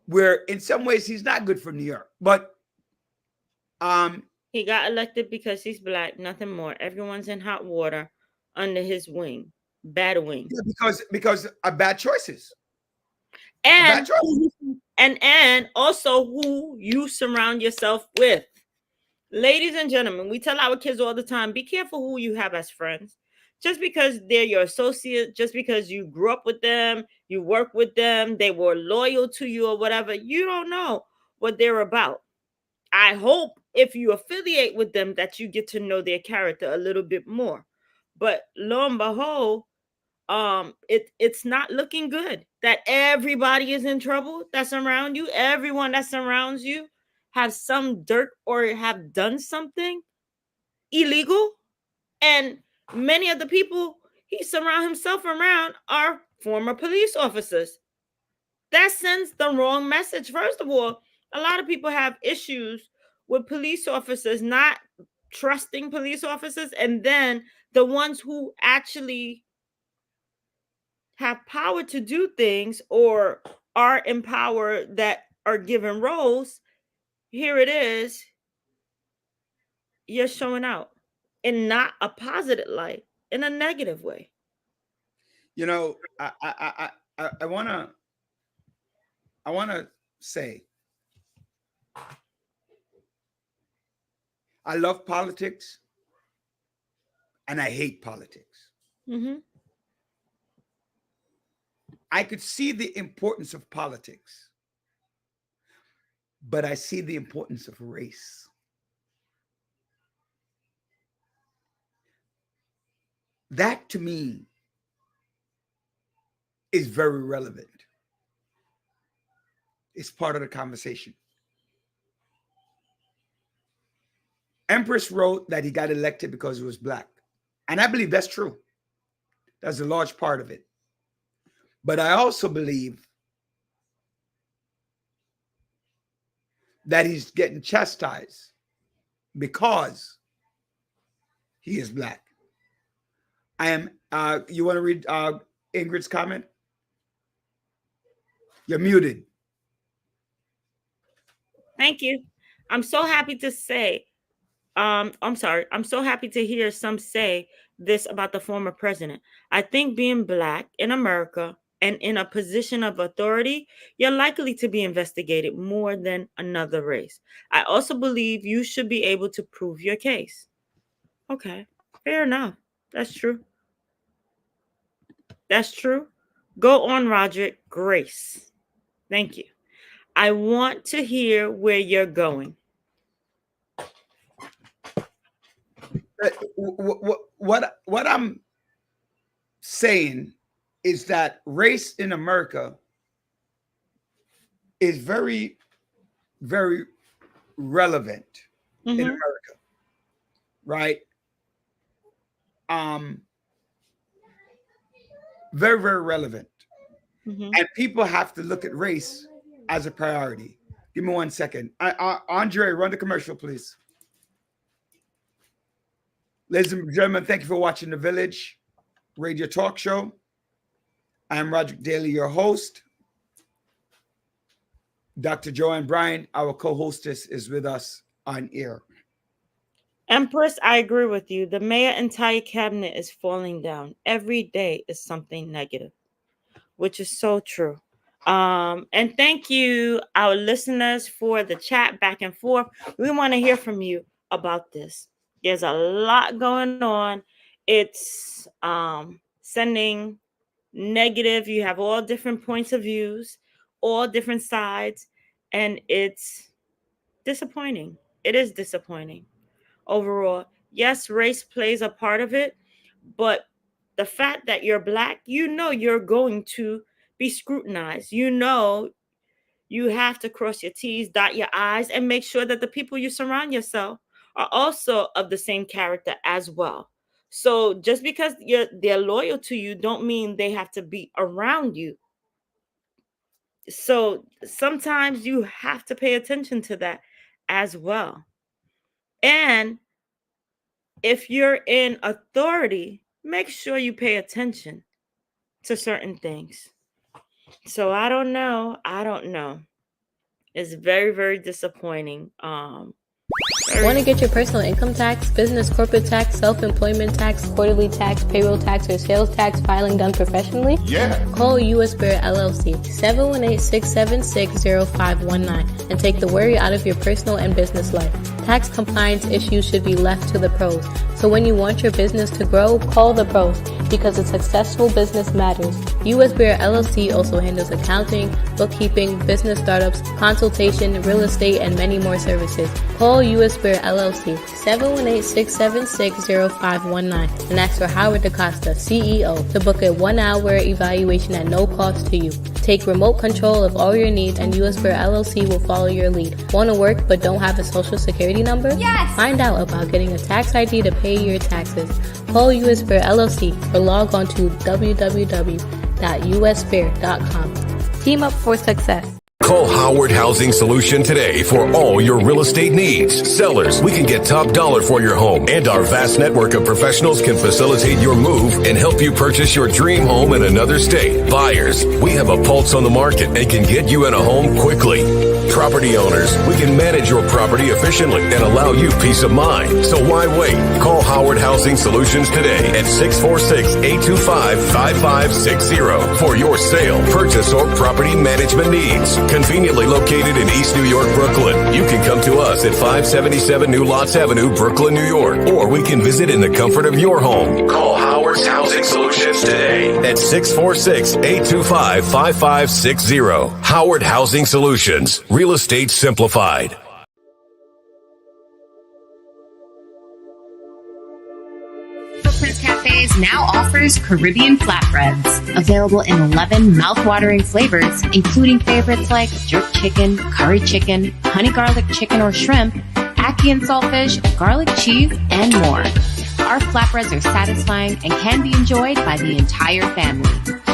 where in some ways he's not good for New York. But he got elected because he's black, nothing more. Everyone's in hot water under his wing. Bad wing. Yeah, because of bad choices. And also who you surround yourself with. Ladies and gentlemen, we tell our kids all the time, be careful who you have as friends. Just because they're your associate, just because you grew up with them, you work with them, they were loyal to you or whatever, you don't know what they're about. I hope if you affiliate with them that you get to know their character a little bit more. But lo and behold, it's not looking good that everybody is in trouble that's around you. Everyone that surrounds you have some dirt or have done something illegal. And many of the people he surrounds himself around are former police officers. That sends the wrong message. First of all, a lot of people have issues with police officers, not trusting police officers, and then the ones who actually have power to do things or are empowered that are given roles, here it is, you're showing out in not a positive light, in a negative way. You know, I wanna say I love politics and I hate politics. I could see the importance of politics, but I see the importance of race. That to me is very relevant. It's part of the conversation. Empress wrote that he got elected because he was black. And I believe that's true. That's a large part of it. But I also believe that he's getting chastised because he is black. I am, you want to read Ingrid's comment? You're muted. Thank you. I'm so happy to say, I'm so happy to hear some say this about the former president. I think being black in America and in a position of authority, you're likely to be investigated more than another race. I also believe you should be able to prove your case. Okay, fair enough. That's true. That's true. Go on, Roderick. Grace. Thank you. I want to hear where you're going. What I'm saying is that race in America is very, very relevant in America, right? Very, very relevant. And people have to look at race as a priority. Give me 1 second. Andre, run the commercial, please. Ladies and gentlemen, thank you for watching The Village Radio Talk Show. I'm Roderick Daly, your host. Dr. Joanne Bryant, our co-hostess, is with us on air. Empress, I agree with you. The mayor entire cabinet is falling down. Every day is something negative, which is so true. And thank you, our listeners, for the chat back and forth. We want to hear from you about this. There's a lot going on. It's sending negative. You have all different points of views, all different sides, and it's disappointing. It is disappointing overall. Yes, race plays a part of it, but the fact that you're black, you know you're going to be scrutinized. You know you have to cross your T's, dot your I's, and make sure that the people you surround yourself are also of the same character as well. So just because they're loyal to you don't mean they have to be around you. So sometimes you have to pay attention to that as well. And if you're in authority, make sure you pay attention to certain things. So I don't know. It's very, very disappointing. Want to get your personal income tax, business corporate tax, self-employment tax, quarterly tax, payroll tax, or sales tax filing done professionally? Yeah. Call US Spirit LLC 718-676-0519 and take the worry out of your personal and business life. Tax compliance issues should be left to the pros. So when you want your business to grow, call the pros because a successful business matters. US Spirit LLC also handles accounting, bookkeeping, business startups, consultation, real estate, and many more services. Call US Spirit LLC 718-676-0519 and ask for Howard DaCosta, CEO, to book a 1-hour evaluation at no cost to you. Take remote control of all your needs and US Spirit LLC will follow your lead. Want to work but don't have a social security number? Yes! Find out about getting a tax ID to pay your taxes. Call US Spirit LLC or log on to www.usspirit.com. Team up for success. Call Howard Housing Solution today for all your real estate needs. Sellers, we can get top dollar for your home, and our vast network of professionals can facilitate your move and help you purchase your dream home in another state. Buyers, we have a pulse on the market and can get you in a home quickly. Property owners, we can manage your property efficiently and allow you peace of mind. So why wait? Call Howard Housing Solutions today at 646-825-5560 for your sale, purchase, or property management needs. Conveniently located in East New York, Brooklyn. You can come to us at 577 New Lots Avenue, Brooklyn, New York, or we can visit in the comfort of your home. Call Howard's Housing Solutions today at 646-825-5560. Howard Housing Solutions, real estate simplified. Footprints Cafes now offers Caribbean flatbreads, available in 11 mouth-watering flavors, including favorites like jerk chicken, curry chicken, honey garlic chicken or shrimp, ackee and saltfish, garlic cheese, and more. Our flatbreads are satisfying and can be enjoyed by the entire family.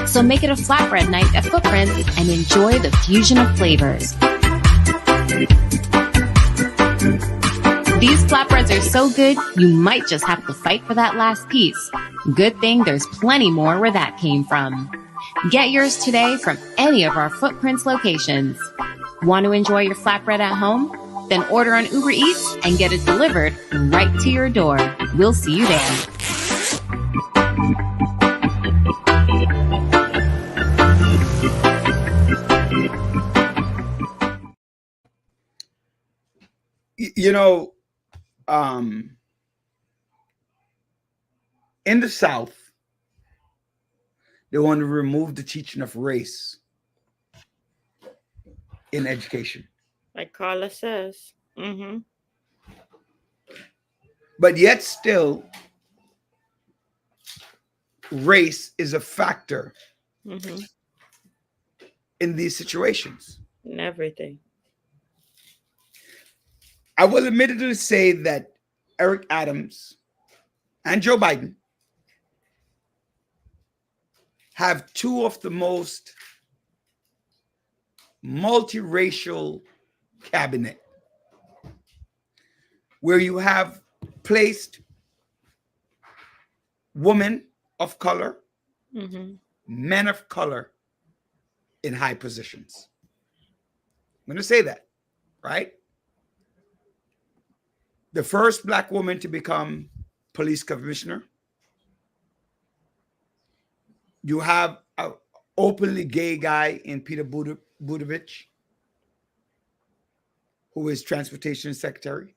So make it a flatbread night at Footprints and enjoy the fusion of flavors. These flatbreads are so good, you might just have to fight for that last piece. Good thing there's plenty more where that came from. Get yours today from any of our Footprints locations. Want to enjoy your flatbread at home? Then order on Uber Eats and get it delivered right to your door. We'll see you there. You know, in the South, they want to remove the teaching of race in education. Like Carla says. But yet still, race is a factor in these situations. And everything. I will admittedly say that Eric Adams and Joe Biden have two of the most multiracial cabinet, where you have placed women of color, men of color in high positions. I'm going to say that, right? The first Black woman to become police commissioner. You have an openly gay guy in Peter Buttigieg, who is transportation secretary.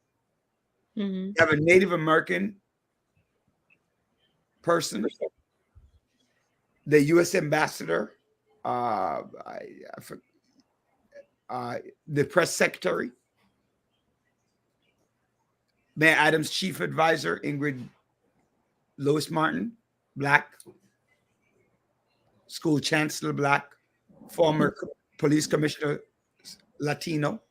You have a Native American person, the U.S. ambassador, the press secretary, Mayor Adams' chief advisor, Ingrid Lois Martin, Black, school chancellor, Black, former police commissioner, Latino.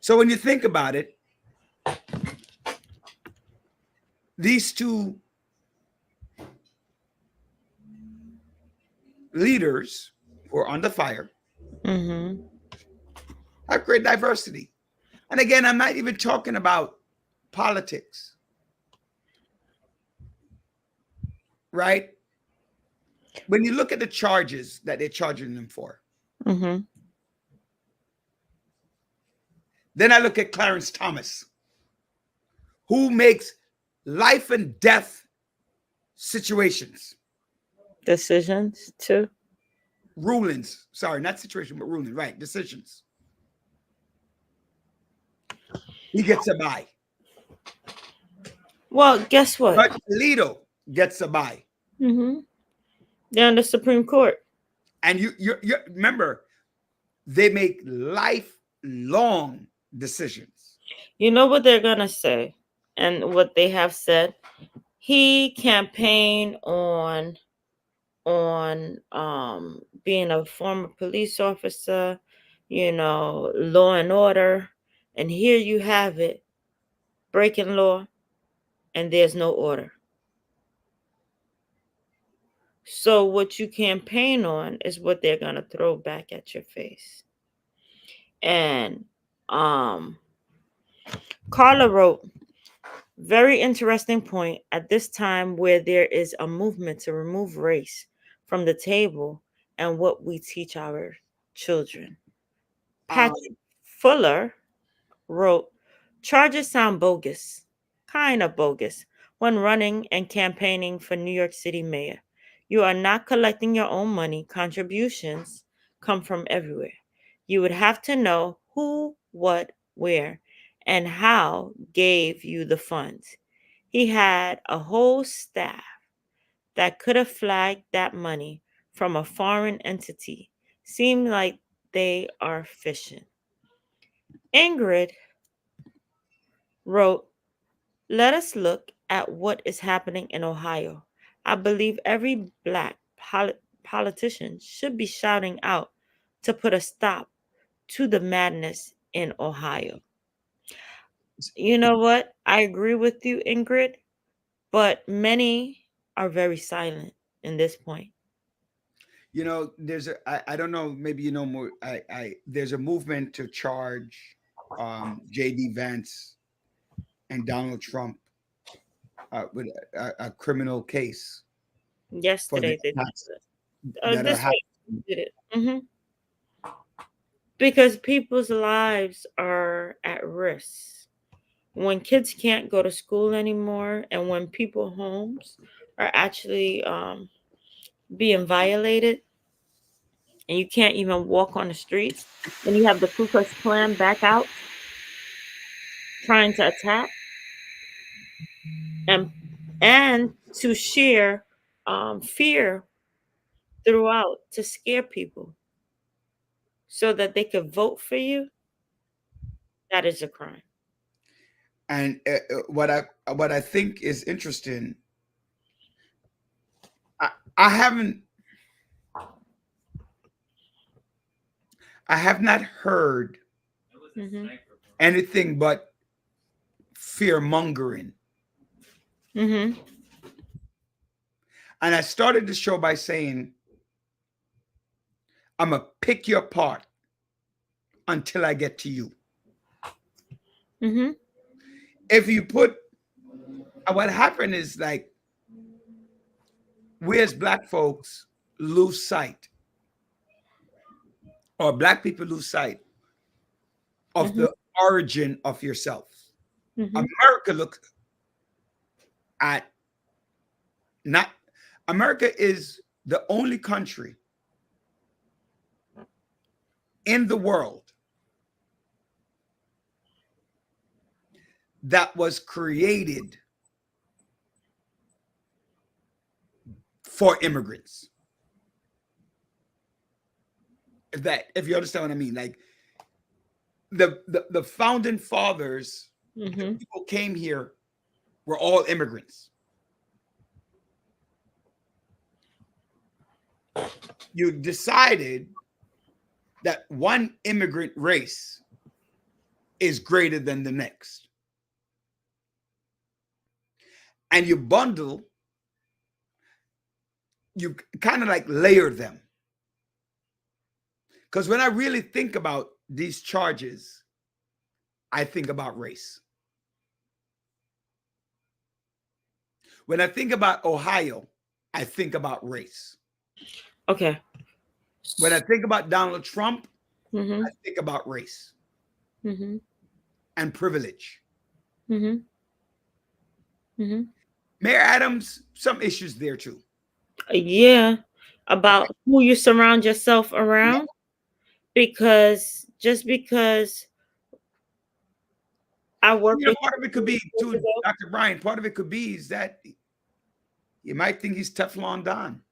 So when you think about it, these two leaders who are under fire have great diversity. And again, I'm not even talking about politics, right? When you look at the charges that they're charging them for, then I look at Clarence Thomas, who makes life and death situations. Decisions too. Rulings. Sorry, not situation, but ruling. Right. Decisions. He gets a bye. Well, guess what? But Alito gets a bye. They're on the Supreme Court. And you remember, they make lifelong decisions. You know what they're gonna say, and what they have said. He campaigned on being a former police officer, law and order, and here you have it, breaking law, and there's no order. So what you campaign on is what they're gonna throw back at your face. And Carla wrote, very interesting point at this time where there is a movement to remove race from the table and what we teach our children. Patrick Fuller wrote, charges sound bogus, kind of bogus, when running and campaigning for New York City mayor. You are not collecting your own money. Contributions come from everywhere. You would have to know who, what, where, and how gave you the funds. He had a whole staff that could have flagged that money from a foreign entity. Seemed like they are fishing. Ingrid wrote, let us look at what is happening in Ohio. I believe every Black politician should be shouting out to put a stop to the madness in Ohio. You know what? I agree with you, Ingrid, but many are very silent in this point. You know, I don't know, maybe you know more. There's a movement to charge JD Vance and Donald Trump with a criminal case for the Yesterday they did attacks that. that are This week happening. they did it. Because people's lives are at risk. When kids can't go to school anymore, and when people homes are actually being violated, and you can't even walk on the streets, and you have the Ku Klux Klan back out trying to attack and to share fear throughout to scare people so that they could vote for you, that is a crime. And what I think is interesting, I have not heard anything but fear mongering. And I started the show by saying, I'm gonna pick you apart until I get to you. If you put, what happened is, like, we as Black folks lose sight, or Black people lose sight of the origin of yourself. America looks at not, America is the only country in the world that was created for immigrants. If you understand what I mean, like the founding fathers, the people came here were all immigrants. You decided that one immigrant race is greater than the next, and you bundle, you kind of like layer them. Because when I really think about these charges, I think about race. When I think about Ohio, I think about race. Okay. When I think about Donald Trump, I think about race and privilege. Mayor Adams, some issues there too. Yeah, about who you surround yourself around. Because just because I work with, part of it could be too, Dr. Brian, part of it could be is that you might think he's Teflon Don.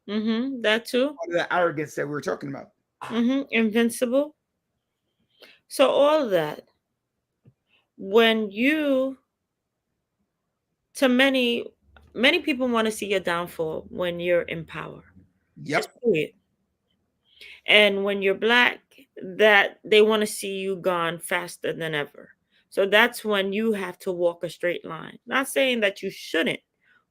That too. Part of the arrogance that we were talking about. Invincible. So all of that. When you, to many people want to see your downfall when you're in power. Yep. Just period. And when you're Black, that they want to see you gone faster than ever. So that's when you have to walk a straight line. Not saying that you shouldn't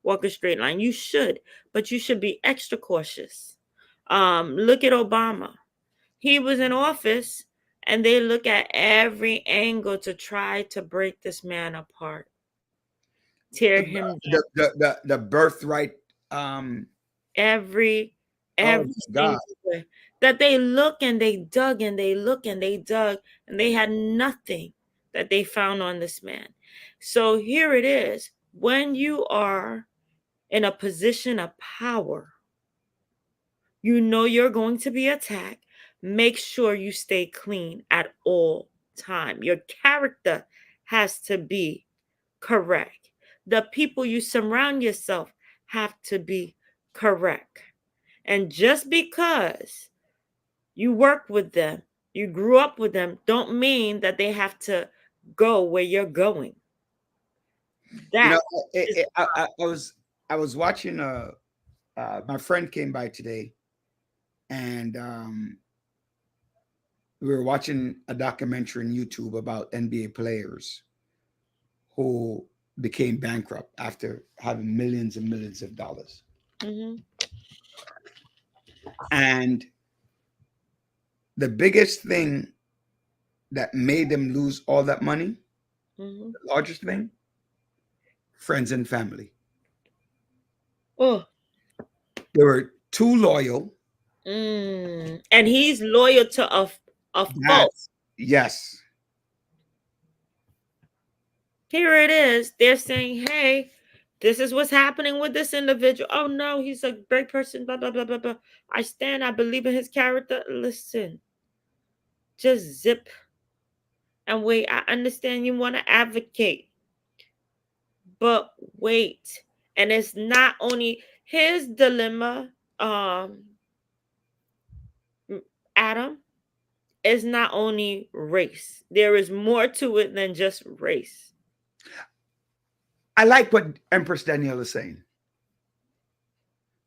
walk a straight line. You should, but you should be extra cautious. Look at Obama. He was in office and they look at every angle to try to break this man apart. Tear him down. The birthright. Every God. way. That they look and they dug and they look and they dug and they had nothing that they found on this man. So here it is. When you are in a position of power, you know you're going to be attacked. Make sure you stay clean at all time. Your character has to be correct. The people you surround yourself have to be correct. And just because you work with them, you grew up with them, don't mean that they have to go where you're going. That I was watching my friend came by today, and we were watching a documentary on YouTube about NBA players who became bankrupt after having millions and millions of dollars. Mm-hmm. And the biggest thing that made them lose all that money, Mm-hmm. the largest thing, friends and family. Oh. They were too loyal. And he's loyal to a foe. Yes. Here it is. They're saying, hey, this is what's happening with this individual. Oh no, he's a great person. Blah, blah, blah, blah, blah. I believe in his character. Listen, just zip and wait. I understand you want to advocate, but wait. And it's not only his dilemma, Adam, is not only race. There is more to it than just race. I like what Empress Danielle is saying.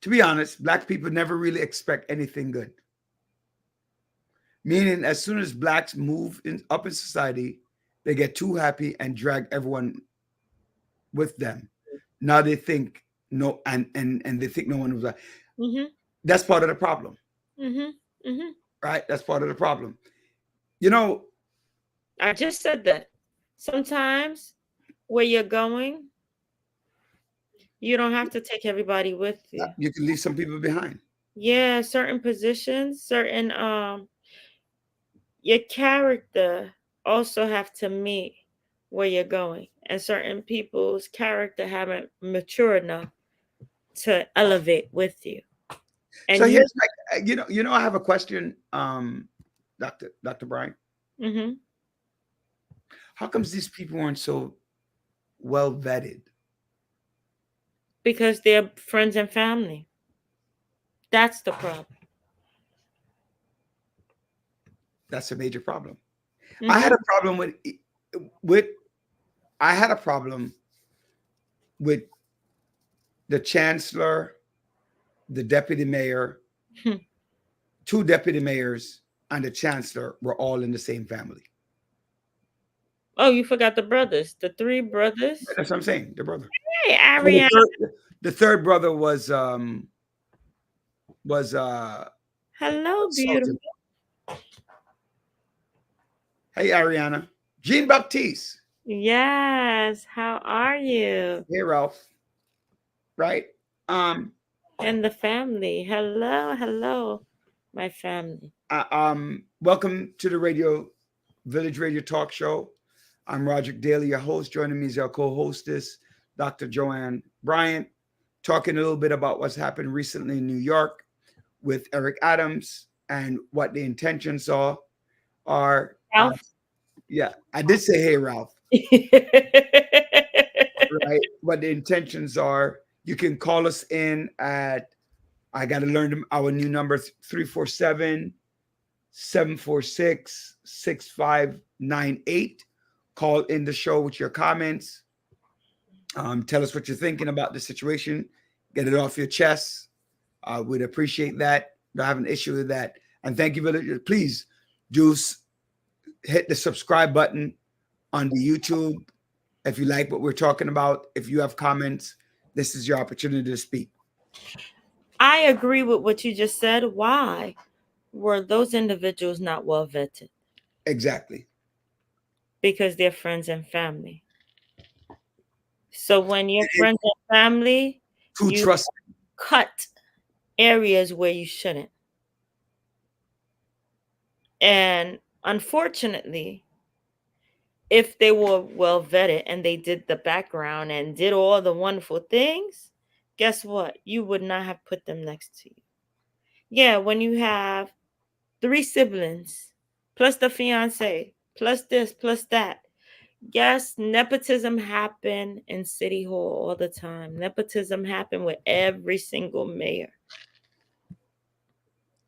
To be honest, Black people never really expect anything good. Meaning, as soon as Blacks move up in society, they get too happy and drag everyone with them. Now they think no, and they think no one was like. Mm-hmm. That's part of the problem. Mm-hmm. Mm-hmm. Right? That's part of the problem. You know, I just said that. Sometimes where you're going, you don't have to take everybody with you. You can leave some people behind. Yeah, certain positions, certain your character also have to meet where you're going. And certain people's character haven't matured enough to elevate with you. And so here's like, I have a question, Dr. Brian. Mm-hmm. How comes these people aren't so well vetted? Because they're friends and family. That's the problem. That's a major problem. Mm-hmm. I had a problem with the chancellor, the deputy mayor, two deputy mayors, and the chancellor were all in the same family. Oh, you forgot the brothers, the three brothers. That's what I'm saying. The brother. Hey, Ariana. The third brother was hello, assaulted. beautiful. Hey, Ariana. Jean Baptiste. Yes. How are you? Hey, Ralph. Right. And the family. Hello, my family. Welcome to the Village Radio Talk Show. I'm Roderick Daly, your host. Joining me is our co-hostess, Dr. Joanne Bryant, talking a little bit about what's happened recently in New York with Eric Adams and what the intentions are. Ralph? Yeah, I did say, hey, Ralph. Right. What the intentions are. You can call us in at, I got to learn our new number, 347-746-6598. Call in the show with your comments. Tell us what you're thinking about the situation. Get it off your chest. We'd appreciate that. Don't have an issue with that. And thank you, villagers. Please do hit the subscribe button on the YouTube if you like what we're talking about. If you have comments, this is your opportunity to speak. I agree with what you just said. Why were those individuals not well vetted? Exactly. Because they're friends and family. So when you're friends and family, you cut areas where you shouldn't. And unfortunately, if they were well vetted and they did the background and did all the wonderful things, guess what? You would not have put them next to you. Yeah, when you have 3 siblings, plus the fiance, plus this, plus that. Yes, nepotism happen in City Hall all the time. Nepotism happen with every single mayor.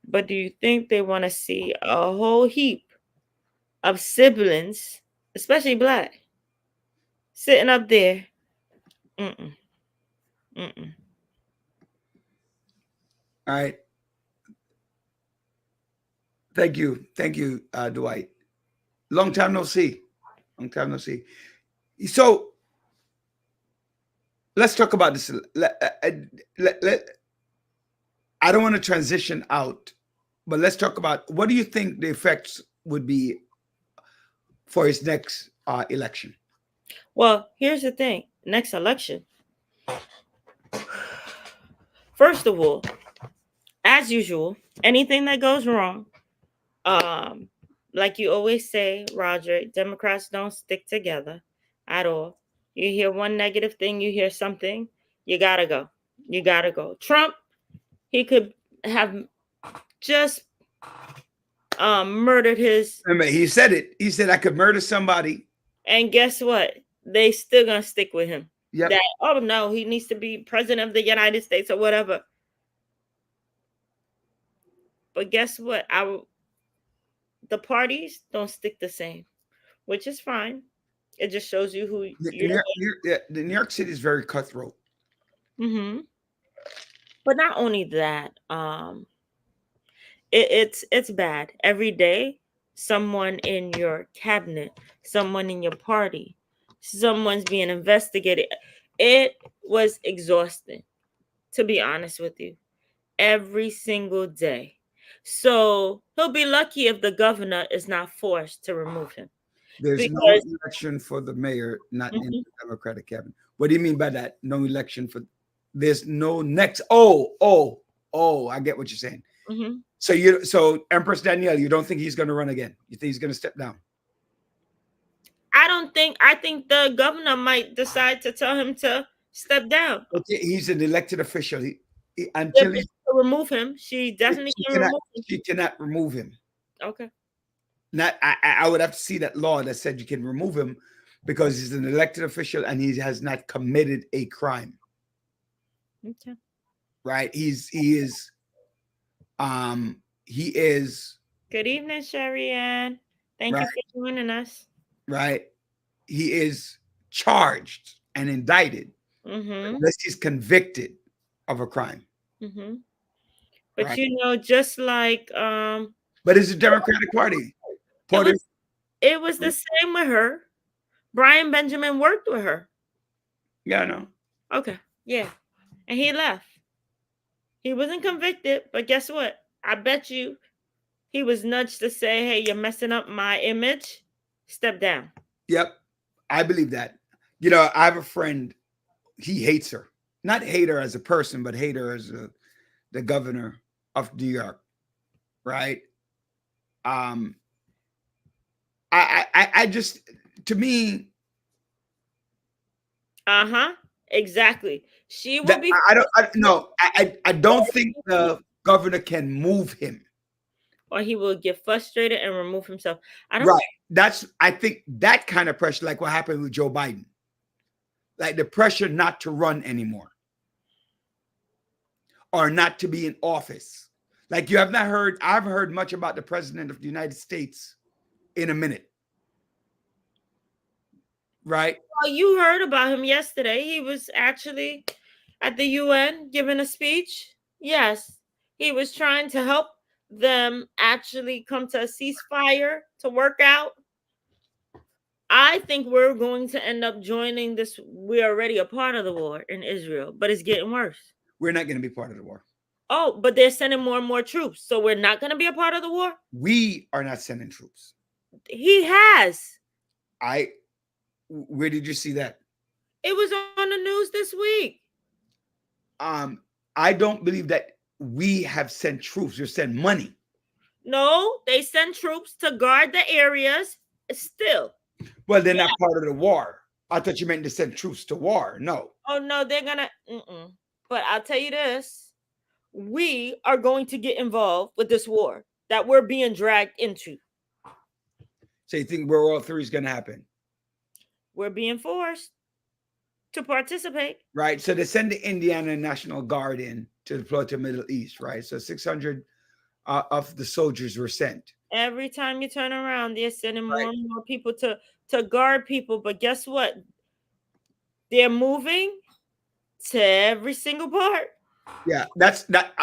But do you think they want to see a whole heap of siblings, especially Black, sitting up there? Mm-mm. Mm-mm. All right. Thank you, Dwight. Long time no see. So let's talk about this. I don't want to transition out, but let's talk about what do you think the effects would be for his next election? Well, here's the thing. Next election. First of all, as usual, anything that goes wrong, like you always say, Roger, Democrats don't stick together at all. You hear one negative thing, you hear something, you gotta go. You gotta go. Trump, he could have just murdered his. Remember, he said it. He said I could murder somebody. And guess what? They still gonna stick with him. Yep. That, oh no, he needs to be president of the United States or whatever. But guess what? The parties don't stick the same, which is fine. It just shows you who the New York City is very cutthroat. Mm-hmm. But not only that, it's bad. Every day, someone in your cabinet, someone in your party, someone's being investigated. It was exhausting, to be honest with you, every single day. So he'll be lucky if the governor is not forced to remove him. There's no election for the mayor, not in the Democratic cabinet. What do you mean by that? No election for, there's no next. Oh, I get what you're saying. Mm-hmm. So Empress Danielle, you don't think he's going to run again? You think he's going to step down? I think the governor might decide to tell him to step down. Okay, he's an elected official. Until he remove him, she definitely can remove him. She cannot remove him. Okay. I would have to see that law that said you can remove him because he's an elected official and he has not committed a crime. Okay. Right? He is. Good evening, Sherry Ann. Thank you for joining us. Right. He is charged and indicted unless he's convicted of a crime. Mm-hmm. But you know, just like but it's a Democratic Party. It was the same with her. Brian Benjamin worked with her. Yeah, I know. Okay. Yeah. And he left. He wasn't convicted, but guess what? I bet you he was nudged to say, hey, you're messing up my image. Step down. Yep. I believe that. You know, I have a friend, he hates her. Not hate her as a person, but hate her as the governor of New York. Right? I just, to me. Exactly. She will be. I don't think the governor can move him. Or he will get frustrated and remove himself. I think that kind of pressure, like what happened with Joe Biden, like the pressure not to run anymore or not to be in office. Like you have not heard, I've heard much about the president of the United States in a minute. Right? Well, you heard about him yesterday. He was actually at the UN giving a speech. Yes, he was trying to help them actually come to a ceasefire to work out. I think we're going to end up joining this. We're already a part of the war in Israel, but it's getting worse. We're not going to be part of the war. Oh, but they're sending more and more troops. So we're not going to be a part of the war? We are not sending troops. He has. Where did you see that? It was on the news this week. I don't believe that we have sent troops. We send money. No, they send troops to guard the areas still. Well, they're not part of the war. I thought you meant to send troops to war. No. Oh, no, they're going to. But I'll tell you this. We are going to get involved with this war that we're being dragged into. So you think World War III is going to happen? We're being forced to participate. Right. So they send the Indiana National Guard in to deploy to the Middle East, right? So 600 of the soldiers were sent. Every time you turn around, they're sending more and more people to guard people. But guess what? They're moving to every single part. Yeah, that's that.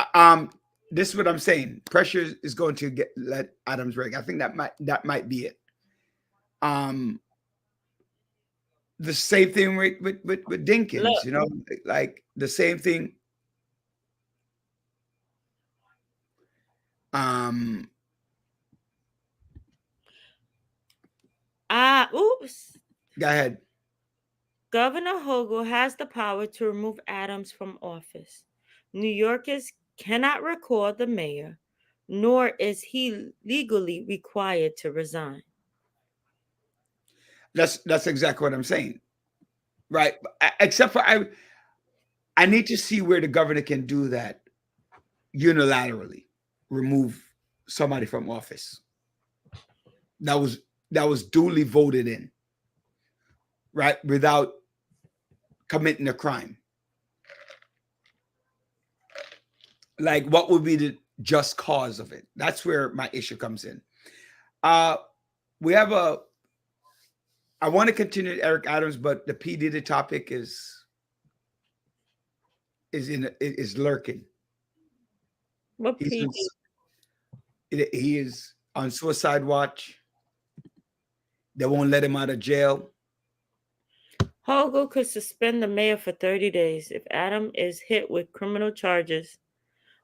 this is what I'm saying. Pressure is going to let Adams rig. I think that might be it. The same thing with Dinkins, Look. you know, like the same thing. Oops. Go ahead. Governor Hochul has the power to remove Adams from office. New Yorkers cannot recall the mayor, nor is he legally required to resign. That's exactly what I'm saying, right? Except for I need to see where the governor can do that unilaterally, remove somebody from office that was duly voted in, right, without committing a crime. Like, what would be the just cause of it? That's where my issue comes in. We have I want to continue Eric Adams, but the P. Diddy topic is lurking. What P. He is on suicide watch. They won't let him out of jail. Hochul could suspend the mayor for 30 days if Adam is hit with criminal charges,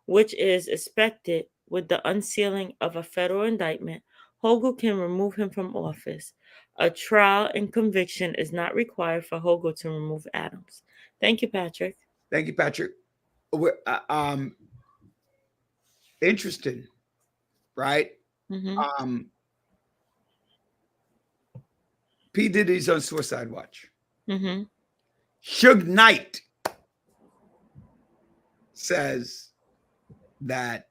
which is expected with the unsealing of a federal indictment. Hochul can remove him from office. A trial and conviction is not required for Hochul to remove Adams. Thank you, Patrick. Thank you, Patrick. Interesting, right? Mm-hmm. P. Diddy's on suicide watch. Mm-hmm. Suge Knight says that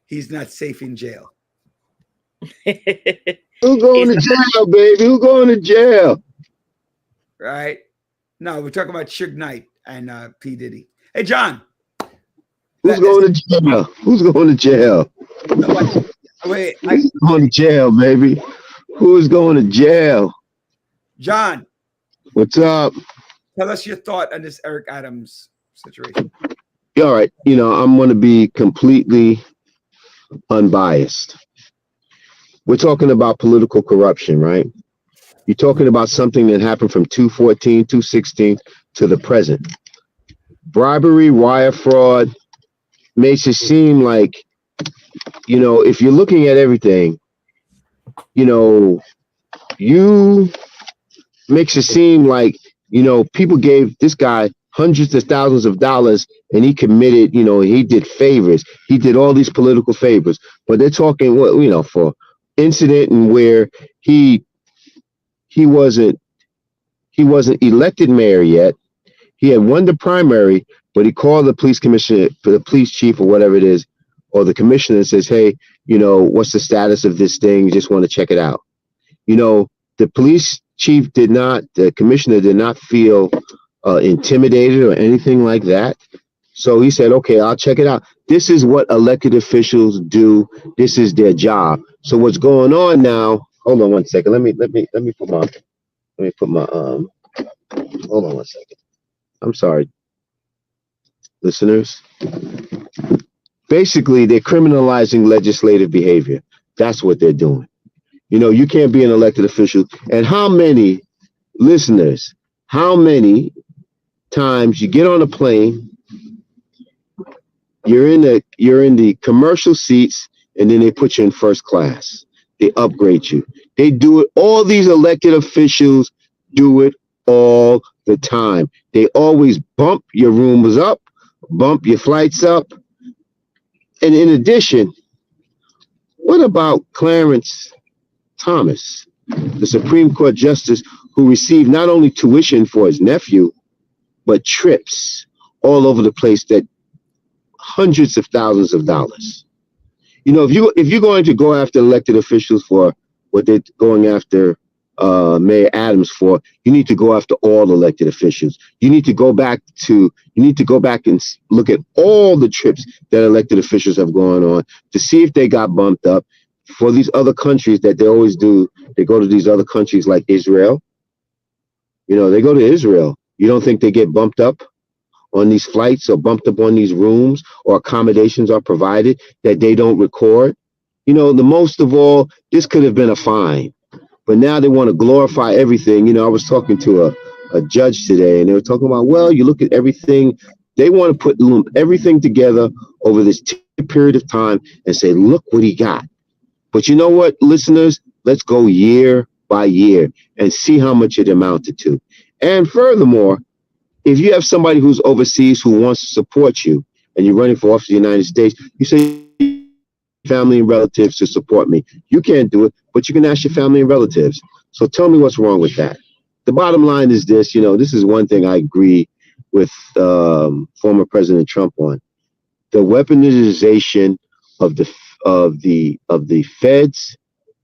he's not safe in jail. Who's going to jail, baby? Who's going to jail? Right? No, we're talking about Suge Knight and P. Diddy. Hey, John. Who's going to jail? Who's going to jail? Wait, who's going to jail, baby? Who's going to jail? John. What's up? Tell us your thought on this Eric Adams situation. All right. You know, I'm going to be completely unbiased. We're talking about political corruption, right? You're talking about something that happened from 2014, 2016 to the present. Bribery, wire fraud makes it seem like, you know, if you're looking at everything, you know, you makes it seem like, you know, people gave this guy hundreds of thousands of dollars and he committed, you know, he did favors. He did all these political favors, but they're talking, well, you know, for incident and where he wasn't elected mayor yet. He had won the primary, but he called the police commissioner, for the police chief or whatever it is, or the commissioner, and says, hey, you know, what's the status of this thing? Just want to check it out. You know, the police chief the commissioner did not feel intimidated or anything like that. So he said, okay, I'll check it out. This is what elected officials do. This is their job. So what's going on now? Hold on one second. Let me put my hold on one second. I'm sorry, listeners. Basically, they're criminalizing legislative behavior. That's what they're doing. You know, you can't be an elected official. And how many listeners, how many times you get on a plane, you're in the commercial seats, and then they put you in first class. They upgrade you. They do it. All these elected officials do it all the time. They always bump your rooms up, bump your flights up. And in addition, what about Clarence Thomas, the Supreme Court justice who received not only tuition for his nephew, but trips all over the place, that hundreds of thousands of dollars? You know, if you're going to go after elected officials for what they're going after Mayor Adams for, you need to go after all elected officials. You need to go back and look at all the trips that elected officials have gone on to see if they got bumped up. For these other countries that they always do, they go to these other countries like Israel. You know, they go to Israel. You don't think they get bumped up on these flights or bumped up on these rooms or accommodations are provided that they don't record. You know, the most of all, this could have been a fine, but now they want to glorify everything. You know, I was talking to a judge today and they were talking about, well, you look at everything. They want to put everything together over this period of time and say, look what he got. But you know what, listeners, let's go year by year and see how much it amounted to. And furthermore, if you have somebody who's overseas who wants to support you and you're running for office in the United States, you say family and relatives to support me. You can't do it, but you can ask your family and relatives. So tell me what's wrong with that. The bottom line is this, you know, this is one thing I agree with former President Trump on. The weaponization of the feds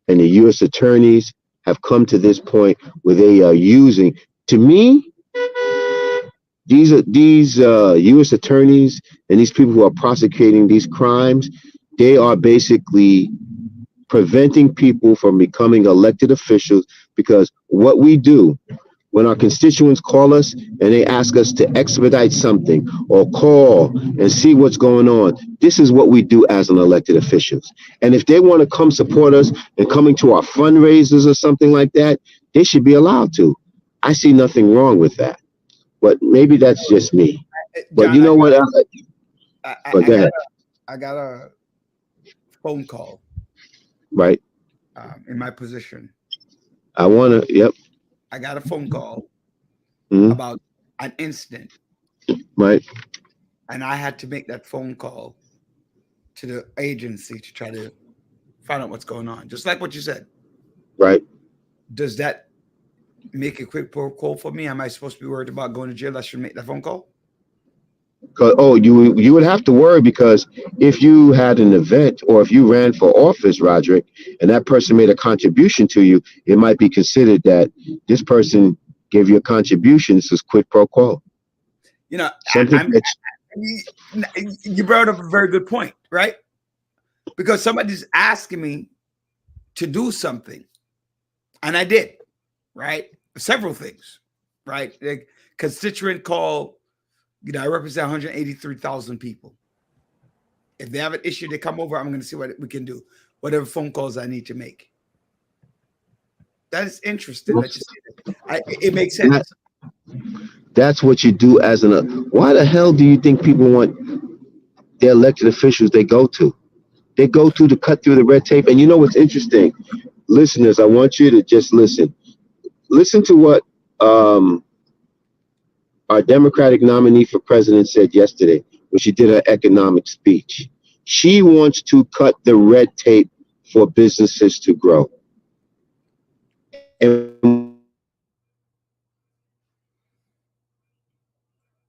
and the U.S. attorneys have come to this point where they are using, to me, these U.S. attorneys and these people who are prosecuting these crimes, they are basically preventing people from becoming elected officials, because what we do when our constituents call us and they ask us to expedite something or call and see what's going on, this is what we do as an elected officials. And if they want to come support us and coming to our fundraisers or something like that, they should be allowed to. I see nothing wrong with that. But maybe that's just me. But John, you know what? But go ahead. I got a phone call Right. in my position. I want to, yep. I got a phone call Mhm. about an incident, Right. and I had to make that phone call to the agency to try to find out what's going on. Just like what you said. Right. Does that make a quick call for me? Am I supposed to be worried about going to jail? I should make that phone call? Oh, you would have to worry, because if you had an event or if you ran for office, Roderick, and that person made a contribution to you, it might be considered that this person gave you a contribution. This is quid pro quo. You know, Something you brought up a very good point, right? Because somebody's asking me to do something, and I did, right? Several things, right? The constituent call, you know, I represent 183,000 people. If they have an issue, they come over, I'm going to see what we can do, whatever phone calls I need to make. That is interesting. It makes sense. That's what you do as an. Why the hell do you think people want their elected officials they go to? They go to cut through the red tape. And you know what's interesting? Listeners, I want you to just listen. Listen to what our Democratic nominee for president said yesterday when she did her economic speech. She wants to cut the red tape for businesses to grow. And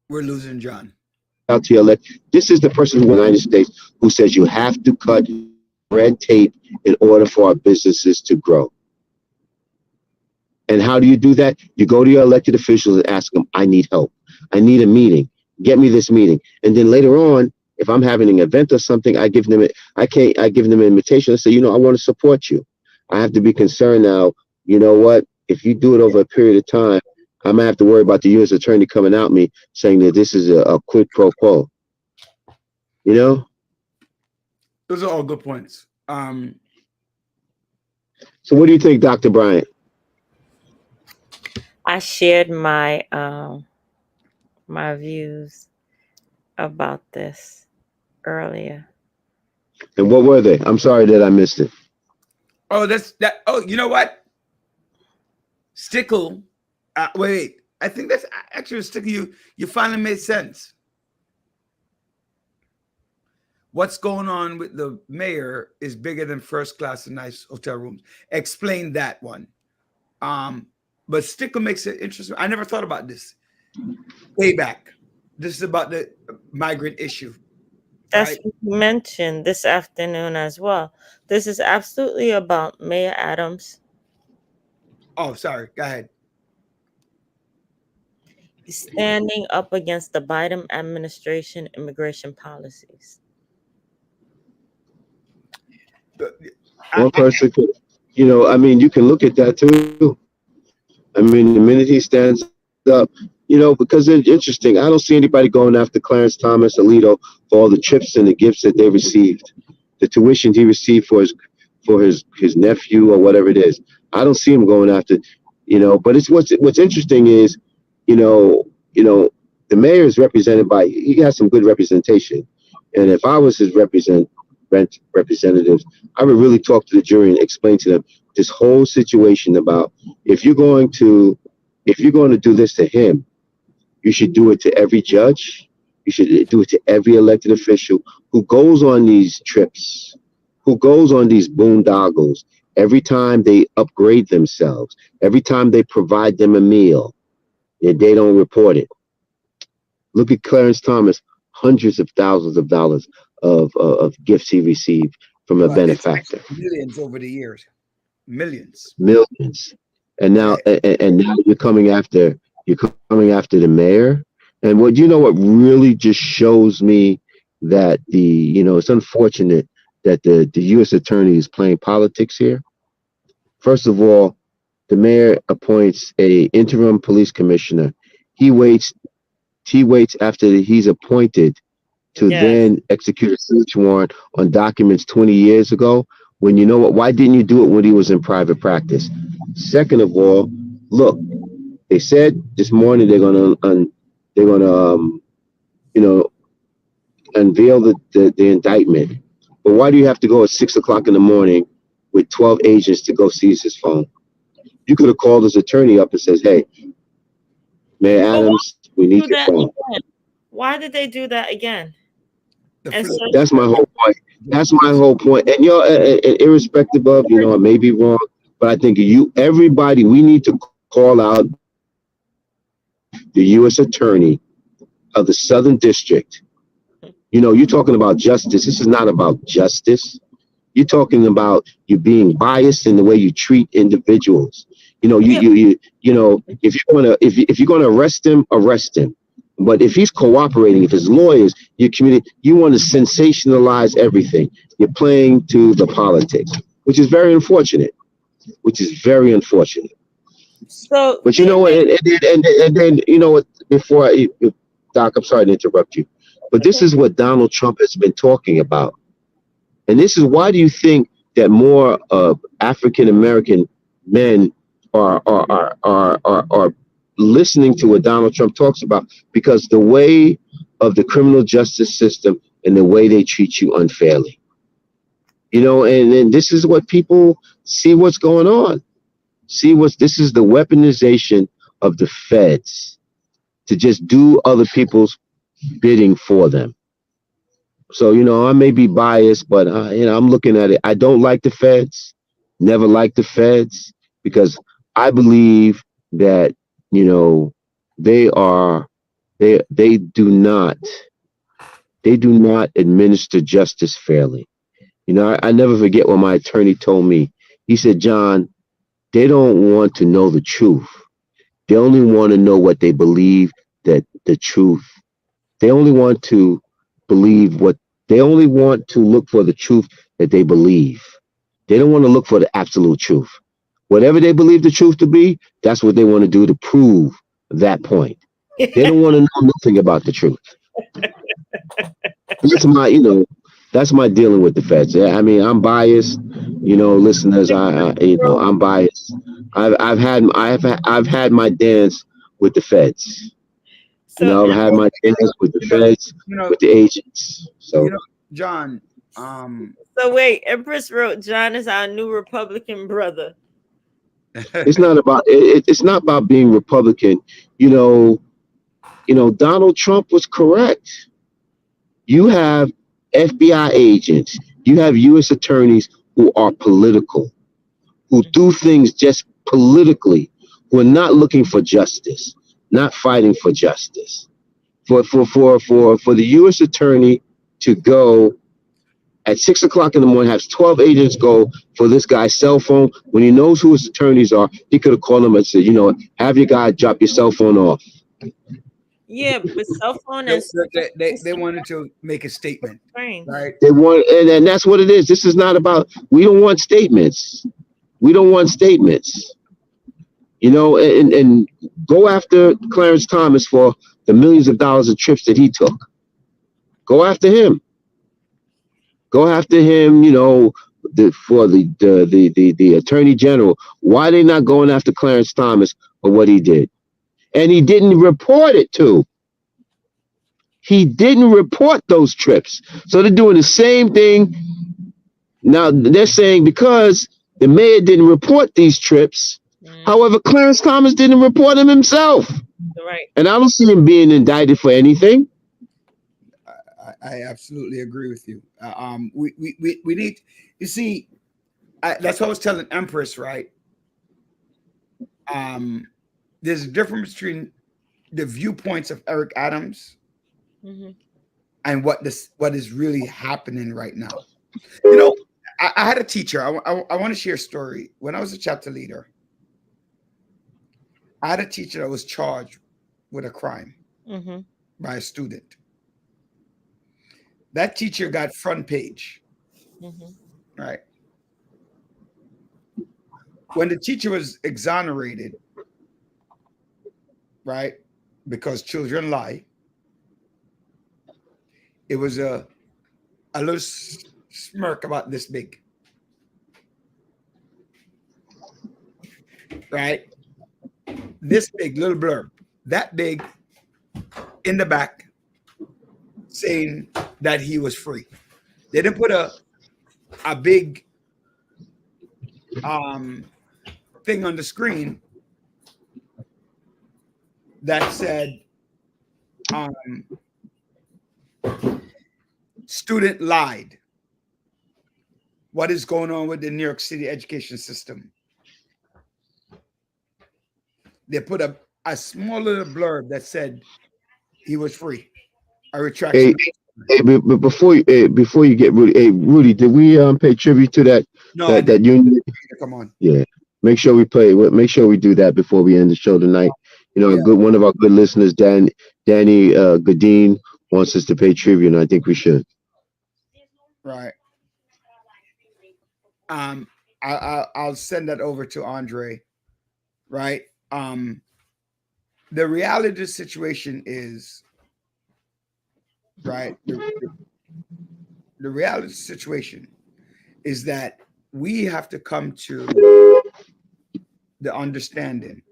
we're losing John. Out to elect. This is the person in the United States who says you have to cut red tape in order for our businesses to grow. And how do you do that? You go to your elected officials and ask them, I need help. I need a meeting. Get me this meeting. And then later on, if I'm having an event or something, I give them an invitation and say, you know, I want to support you. I have to be concerned now. You know what? If you do it over a period of time, I might have to worry about the U.S. attorney coming at me saying that this is a quid pro quo. You know? Those are all good points. So what do you think, Dr. Bryant? I shared my my views about this earlier. And what were they? I'm sorry that I missed it. Oh, oh, you know what? Stickle. Wait. I think that's actually Stickle. You finally made sense. What's going on with the mayor is bigger than first class and nice hotel rooms. Explain that one. But Stickle makes it interesting. I never thought about this. Payback. This is about the migrant issue. That's right? what you mentioned this afternoon as well. This is absolutely about Mayor Adams. Oh, sorry. Go ahead. He's standing up against the Biden administration immigration policies. One person could, you know, I mean, you can look at that too. I mean, the minute he stands up, You know, because it's interesting. I don't see anybody going after Clarence Thomas, Alito, for all the trips and the gifts that they received, the tuition he received for his nephew or whatever it is. I don't see him going after, you know. But it's what's interesting is, you know, the mayor is represented by, he has some good representation, and if I was his representatives, I would really talk to the jury and explain to them this whole situation about if you're going to do this to him, you should do it to every judge. You should do it to every elected official who goes on these trips, who goes on these boondoggles every time they upgrade themselves, every time they provide them a meal, and they don't report it. Look at Clarence Thomas, hundreds of thousands of dollars of gifts he received from a benefactor. Millions over the years. Millions. And now you're coming after the mayor. And what really just shows me that it's unfortunate that the U.S. attorney is playing politics here. First of all, the mayor appoints a interim police commissioner. He waits after he's appointed to then execute a search warrant on documents 20 years ago. When you know what? Why didn't you do it when he was in private practice? Second of all, look, they said this morning they're gonna unveil the indictment. But why do you have to go at 6 o'clock in the morning with 12 agents to go seize his phone? You could have called his attorney up and says, "Hey, Mayor Adams, we need your phone." Why did they do that again? That's my whole point. That's my whole point. And and irrespective of, I may be wrong, but I think everybody, we need to call out the U.S. attorney of the Southern District. You're talking about justice. This is not about justice. You're talking about you being biased in the way you treat individuals. If you're gonna arrest him, arrest him. But if he's cooperating, if his lawyers, your community, you want to sensationalize everything. You're playing to the politics, which is very unfortunate. So, but you know what? And then you know what? Doc, I'm sorry to interrupt you, but this is what Donald Trump has been talking about, and this is why do you think that more African American men are listening to what Donald Trump talks about? Because the way of the criminal justice system and the way they treat you unfairly, and this is what people see what's going on. This is the weaponization of the feds to just do other people's bidding for them. So, I may be biased, but I'm looking at it. I don't like the feds, never liked the feds, because I believe that they do not administer justice fairly. I never forget what my attorney told me. He said, "John, they don't want to know the truth. They only want to know what they believe, that the truth. They only want to look for the truth that they believe. They don't want to look for the absolute truth. Whatever they believe the truth to be, that's what they want to do to prove that point. They don't want to know nothing about the truth." That's my dealing with the feds. I mean, I'm biased, listeners. I'm biased. I've had my dance with the feds. So, I've had my dance with the feds, with the agents. So, John. So wait, Empress wrote, "John is our new Republican brother." it's not about being Republican. Donald Trump was correct. You have FBI agents, you have U.S. attorneys who are political, who do things just politically, who are not looking for justice, not fighting for justice. For the U.S. attorney to go at 6 o'clock in the morning, has 12 agents go for this guy's cell phone. When he knows who his attorneys are, he could have called them and said, have your guy drop your cell phone off. Yeah, but cell phone they wanted to make a statement, right? They want, and that's what it is. This is not about. We don't want statements. And Go after Clarence Thomas for the millions of dollars of trips that he took. Go after him. Go after him, for the attorney general. Why are they not going after Clarence Thomas for what he did? And he didn't report it too. He didn't report those trips. So they're doing the same thing. Now they're saying because the mayor didn't report these trips, however, Clarence Thomas didn't report them himself. Right. And I don't see him being indicted for anything. I absolutely agree with you. We need, you see, that's what I was telling Empress, right? There's a difference between the viewpoints of Eric Adams and what is really happening right now. I had a teacher. I want to share a story. When I was a chapter leader, I had a teacher that was charged with a crime by a student. That teacher got front page, right? When the teacher was exonerated, right, because children lie, it was a little smirk about this big, right? This big, little blurb, that big in the back, saying that he was free. They didn't put a big thing on the screen that said student lied. What is going on with the New York City education system? They put a small little blurb that said he was free. I retract. But before you get Rudy, Rudy, did we pay tribute to that? No, that union? Come on. Yeah, make sure we do that before we end the show tonight. One of our good listeners, Danny Godin, wants us to pay tribute, and I think we should. Right. I'll send that over to Andre. Right. The reality of the situation is, right, the reality of the situation is that we have to come to the understanding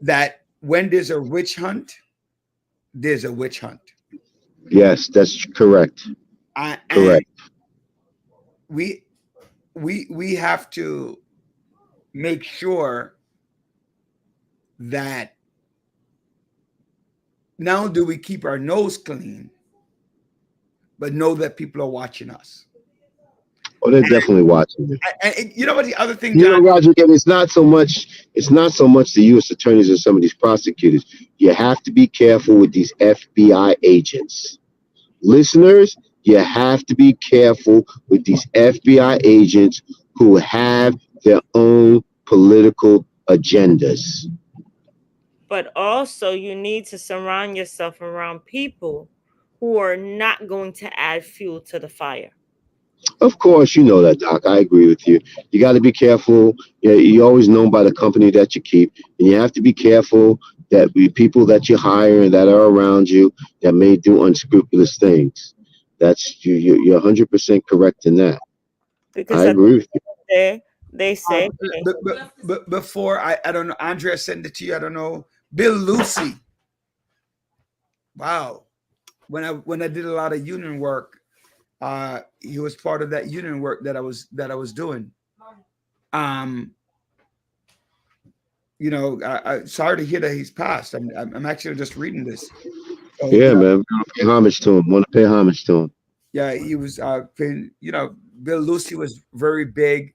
that when there's a witch hunt, there's a witch hunt. Yes, that's correct. Correct. We have to make sure that not only do we keep our nose clean, but know that people are watching us. Oh, they're definitely watching you. And you know what? The other thing, John, Roger, again, it's not so much the U.S. attorneys and some of these prosecutors. You have to be careful with these FBI agents. Listeners, you have to be careful with these FBI agents who have their own political agendas. But also, you need to surround yourself around people who are not going to add fuel to the fire. Of course, you know that, Doc. I agree with you. You got to be careful. You're always known by the company that you keep, and you have to be careful that people that you hire and that are around you that may do unscrupulous things. That's you're 100% correct in that. Because I agree with you. They say, but before I don't know, Andrea sent it to you. I don't know. Bill Lucy. Wow. When I did a lot of union work, he was part of that union work that I was doing. I'm sorry to hear that he's passed. I'm actually just reading this. So, yeah, man. Pay homage to him. Want to pay homage to him. Yeah, he was. Bill Lucy was very big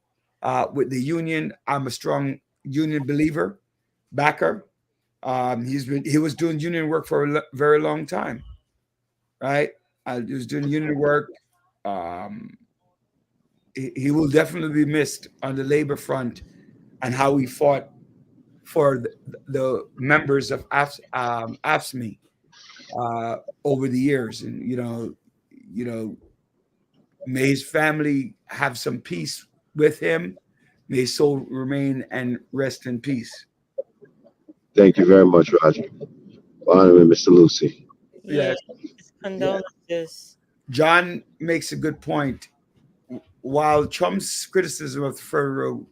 with the union. I'm a strong union believer, backer. He was doing union work for a very long time, right? He was doing union work. He will definitely be missed on the labor front and how he fought for the members of AFSCME over the years. And, may his family have some peace with him. May his soul remain and rest in peace. Thank you very much, Roger. Honoring Mr. Lucy. Yes. Condolences. John makes a good point. While Trump's criticism of the federal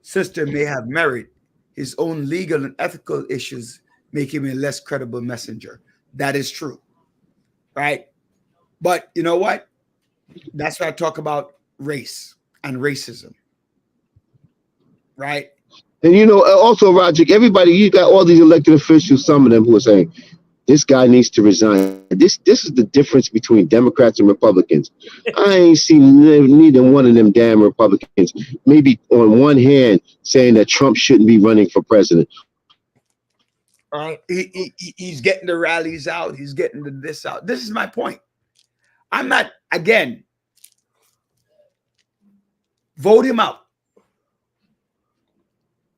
system may have merit, his own legal and ethical issues make him a less credible messenger. That is true, right? But you know what? That's why I talk about race and racism, right? And you know, also, Roger, everybody, you got all these elected officials, some of them who are saying, this guy needs to resign. This is the difference between Democrats and Republicans. I ain't seen neither one of them damn Republicans, maybe on one hand, saying that Trump shouldn't be running for president. He's getting the rallies out. He's getting the this out. This is my point. I'm not, again, vote him out.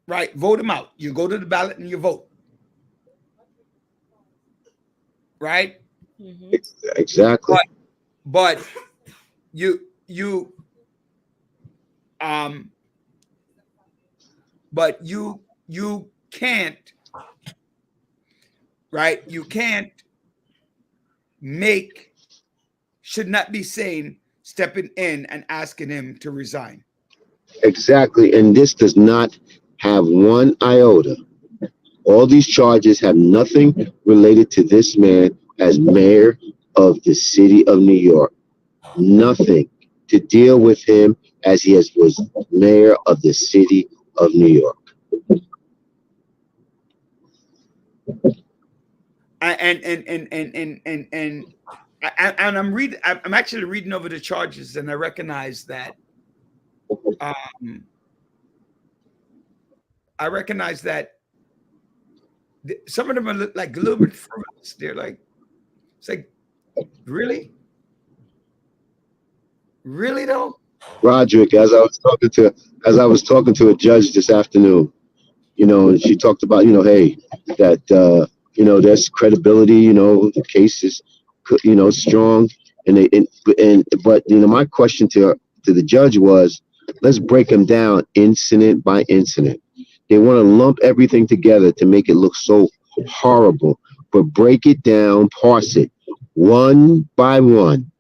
Right? Vote him out. You go to the ballot and you vote. Right? Mm-hmm. Exactly. But you can't, right? You can't should not be saying stepping in and asking him to resign. Exactly. And this does not have one iota. All these charges have nothing related to this man as mayor of the city of New York. Nothing to deal with him as he was mayor of the city of New York. I'm actually reading over the charges, and I recognize that some of them are like a little bit frivolous. They're like, it's like, really though? Roderick, as I was talking to a judge this afternoon, you know, and she talked about, you know, hey, that you know, there's credibility, you know, the case is, you know, strong, but you know, my question to the judge was, let's break them down incident by incident. They want to lump everything together to make it look so horrible, but break it down, parse it one by one.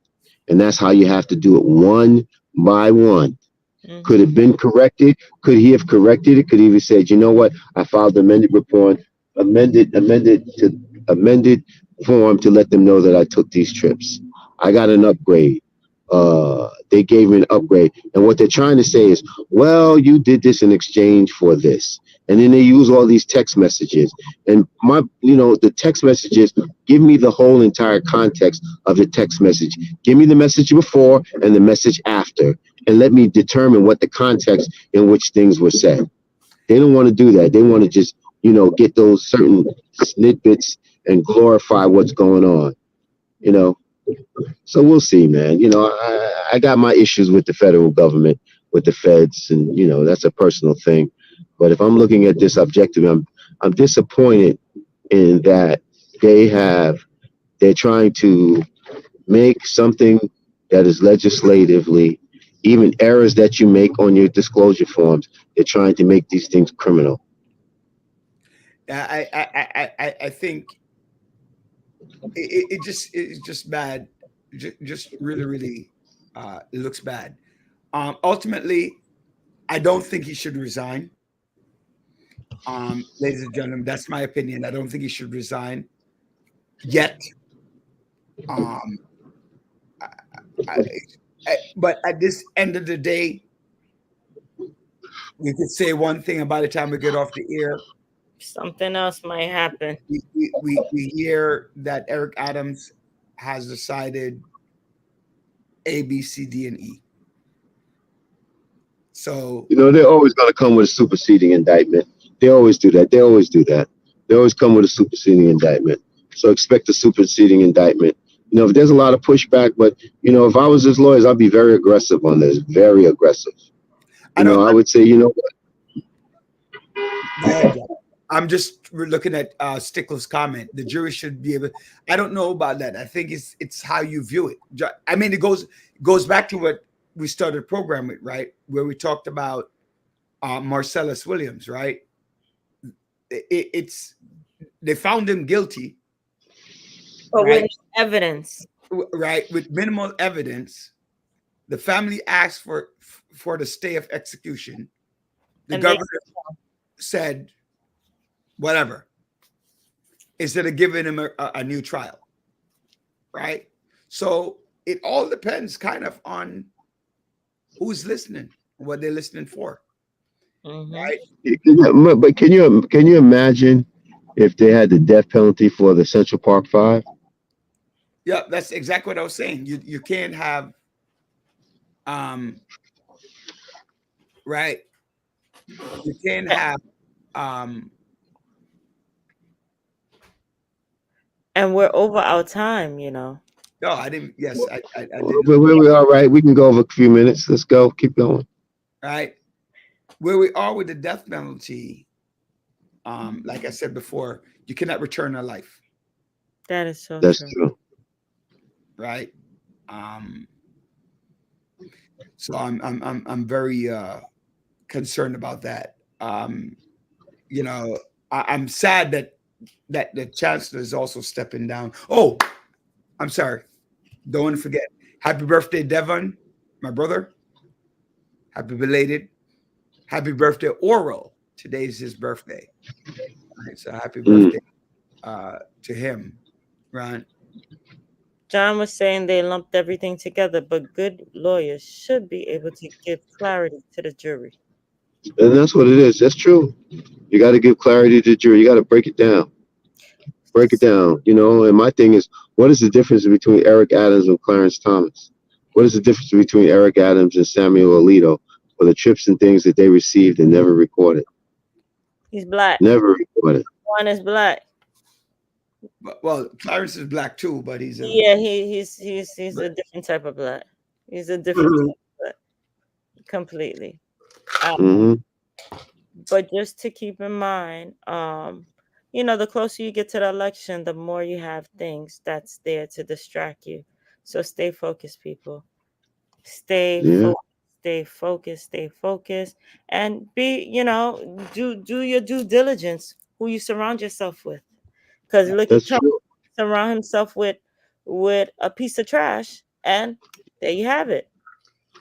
And that's how you have to do it, one by one. Mm-hmm. Could it have been corrected? Could he have corrected it? Could he have said, you know what? I filed amended report, amended form to let them know that I took these trips. I got an upgrade. They gave me an upgrade. And what they're trying to say is, well, you did this in exchange for this. And then they use all these text messages. And the text messages give me the whole entire context of the text message. Give me the message before and the message after, and let me determine what the context in which things were said. They don't want to do that. They want to just, you know, get those certain snippets and glorify what's going on, you know. So we'll see, man. You know, I got my issues with the federal government, with the feds, and, you know, that's a personal thing. But if I'm looking at this objectively, I'm disappointed in that they're trying to make something that is legislatively, even errors that you make on your disclosure forms, they're trying to make these things criminal. I think it's just bad. Just really, it looks bad. Ultimately, I don't think he should resign. Ladies and gentlemen, that's my opinion. I don't think he should resign yet. But at this end of the day, we could say one thing, and by the time we get off the air, something else might happen. We hear that Eric Adams has decided A, B, C, D, and E. So, you know, they're always going to come with a superseding indictment. They always do that. They always come with a superseding indictment. So expect a superseding indictment. You know, if there's a lot of pushback, but, you know, if I was his lawyers, I'd be very aggressive on this, very aggressive. I would say, you know what? I'm just looking at Stickler's comment. The jury should be able. I don't know about that. I think it's how you view it. I mean, it goes back to what we started the program with, right? Where we talked about Marcellus Williams, right? it's they found him guilty, But right? with evidence. Right, with minimal evidence. The family asked for the stay of execution. The And they- governor said, whatever, instead of giving him a new trial, right? So it all depends kind of on who's listening, what they're listening for, right? But can you imagine if they had the death penalty for the Central Park Five? Yeah, that's exactly what I was saying. You can't have, right? You can't have, and we're over our time, you know. no, I didn't. Yes, I didn't. Where we are, right? We can go over a few minutes. Let's go. Keep going. Right, where we are with the death penalty. Like I said before, you cannot return a life. That is so That's true. true. Right. So I'm very concerned about that. You know, I'm sad that the chancellor is also stepping down. Oh, I'm sorry. Don't want to forget. Happy birthday, Devon, my brother. Happy belated. Happy birthday, Oral. Today's his birthday. All right, so happy birthday to him, right? John was saying they lumped everything together, but good lawyers should be able to give clarity to the jury. And that's what it is. That's true. You got to give clarity to the jury. You got to break it down. Break it down. You know, and my thing is, what is the difference between Eric Adams and Clarence Thomas? What is the difference between Eric Adams and Samuel Alito for the trips and things that they received and never recorded? He's black. Never recorded. One is black. Well, Clarence is black too, but he's a he's a different type of black. He's a different type of black. Completely. But just to keep in mind, you know, the closer you get to the election, the more you have things that's there to distract you. So stay focused, people. Stay focused, and be, you know, do your due diligence. Who you surround yourself with, because look at Trump surround himself with a piece of trash, and there you have it.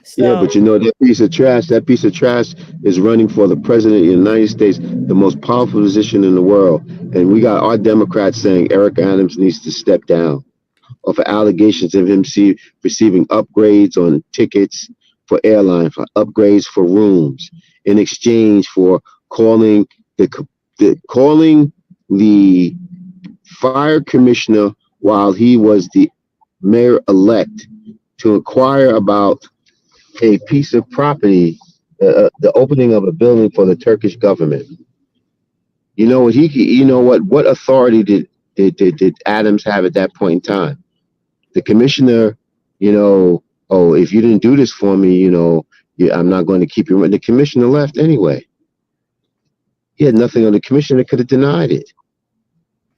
So, yeah, but you know, that piece of trash is running for the president of the United States, the most powerful position in the world. And we got our Democrats saying Eric Adams needs to step down of allegations of him receiving upgrades on tickets for airlines, for upgrades for rooms in exchange for calling the fire commissioner while he was the mayor-elect to inquire about a piece of property, the opening of a building for the Turkish government. You know what? What authority did Adams have at that point in time? The commissioner, you know, oh, if you didn't do this for me, you know, I'm not going to keep you. The commissioner left anyway. He had nothing on the commissioner could have denied it.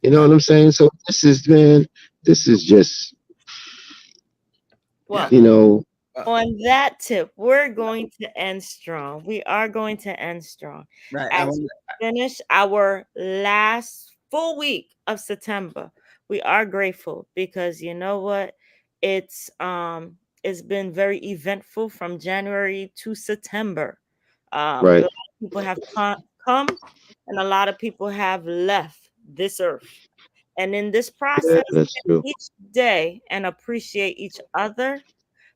You know what I'm saying? So this is just, well, you know. On that tip, we're going to end strong. We are going to end strong. Right. As we finish our last full week of September, we are grateful because you know what? It's been very eventful from January to September. Right. A lot of people have come and a lot of people have left this earth. And in this process, each day and appreciate each other.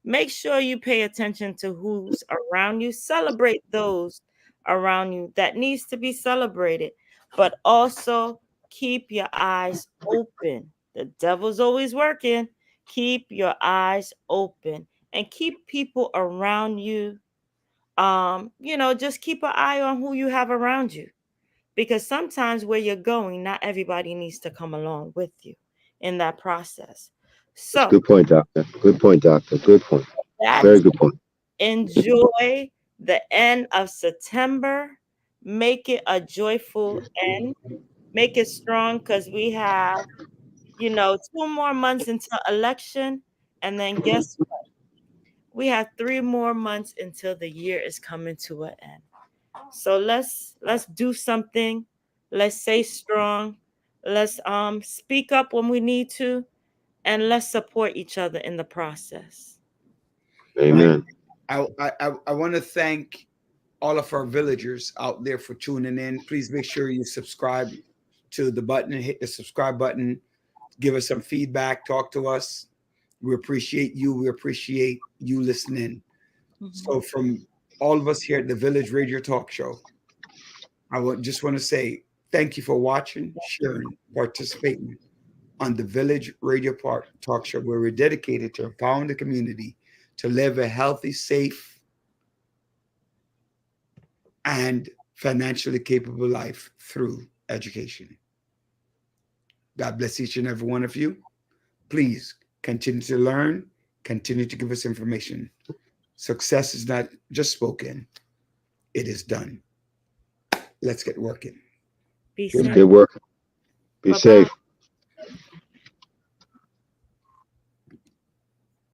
Make sure you pay attention to who's around you. Celebrate those around you that needs to be celebrated, but also keep your eyes open. The devil's always working. Keep your eyes open and keep people around you. You know, just keep an eye on who you have around you, because sometimes where you're going, not everybody needs to come along with you in that process. So, good point, Doctor. Good point, Doctor. Good point. Very good point. Enjoy the end of September. Make it a joyful end. Make it strong, because we have, you know, 2 more months until election. And then guess what? We have 3 more months until the year is coming to an end. So let's do something Let's stay strong. Let's speak up when we need to, and let's support each other in the process. Amen. I want to thank all of our villagers out there for tuning in. Please make sure you subscribe to the button and hit the subscribe button. Give us some feedback. Talk to us. We appreciate you. We appreciate you listening. So from all of us here at the Village Radio Talk Show, just want to say thank you for watching, sharing, participating on the Village Radio Talk Show, where we're dedicated to empowering the community to live a healthy, safe, and financially capable life through education. God bless each and every one of you. Please continue to learn, continue to give us information. Success is not just spoken, it is done. Let's get working. Be Let's safe. get working. Be Bye-bye. safe.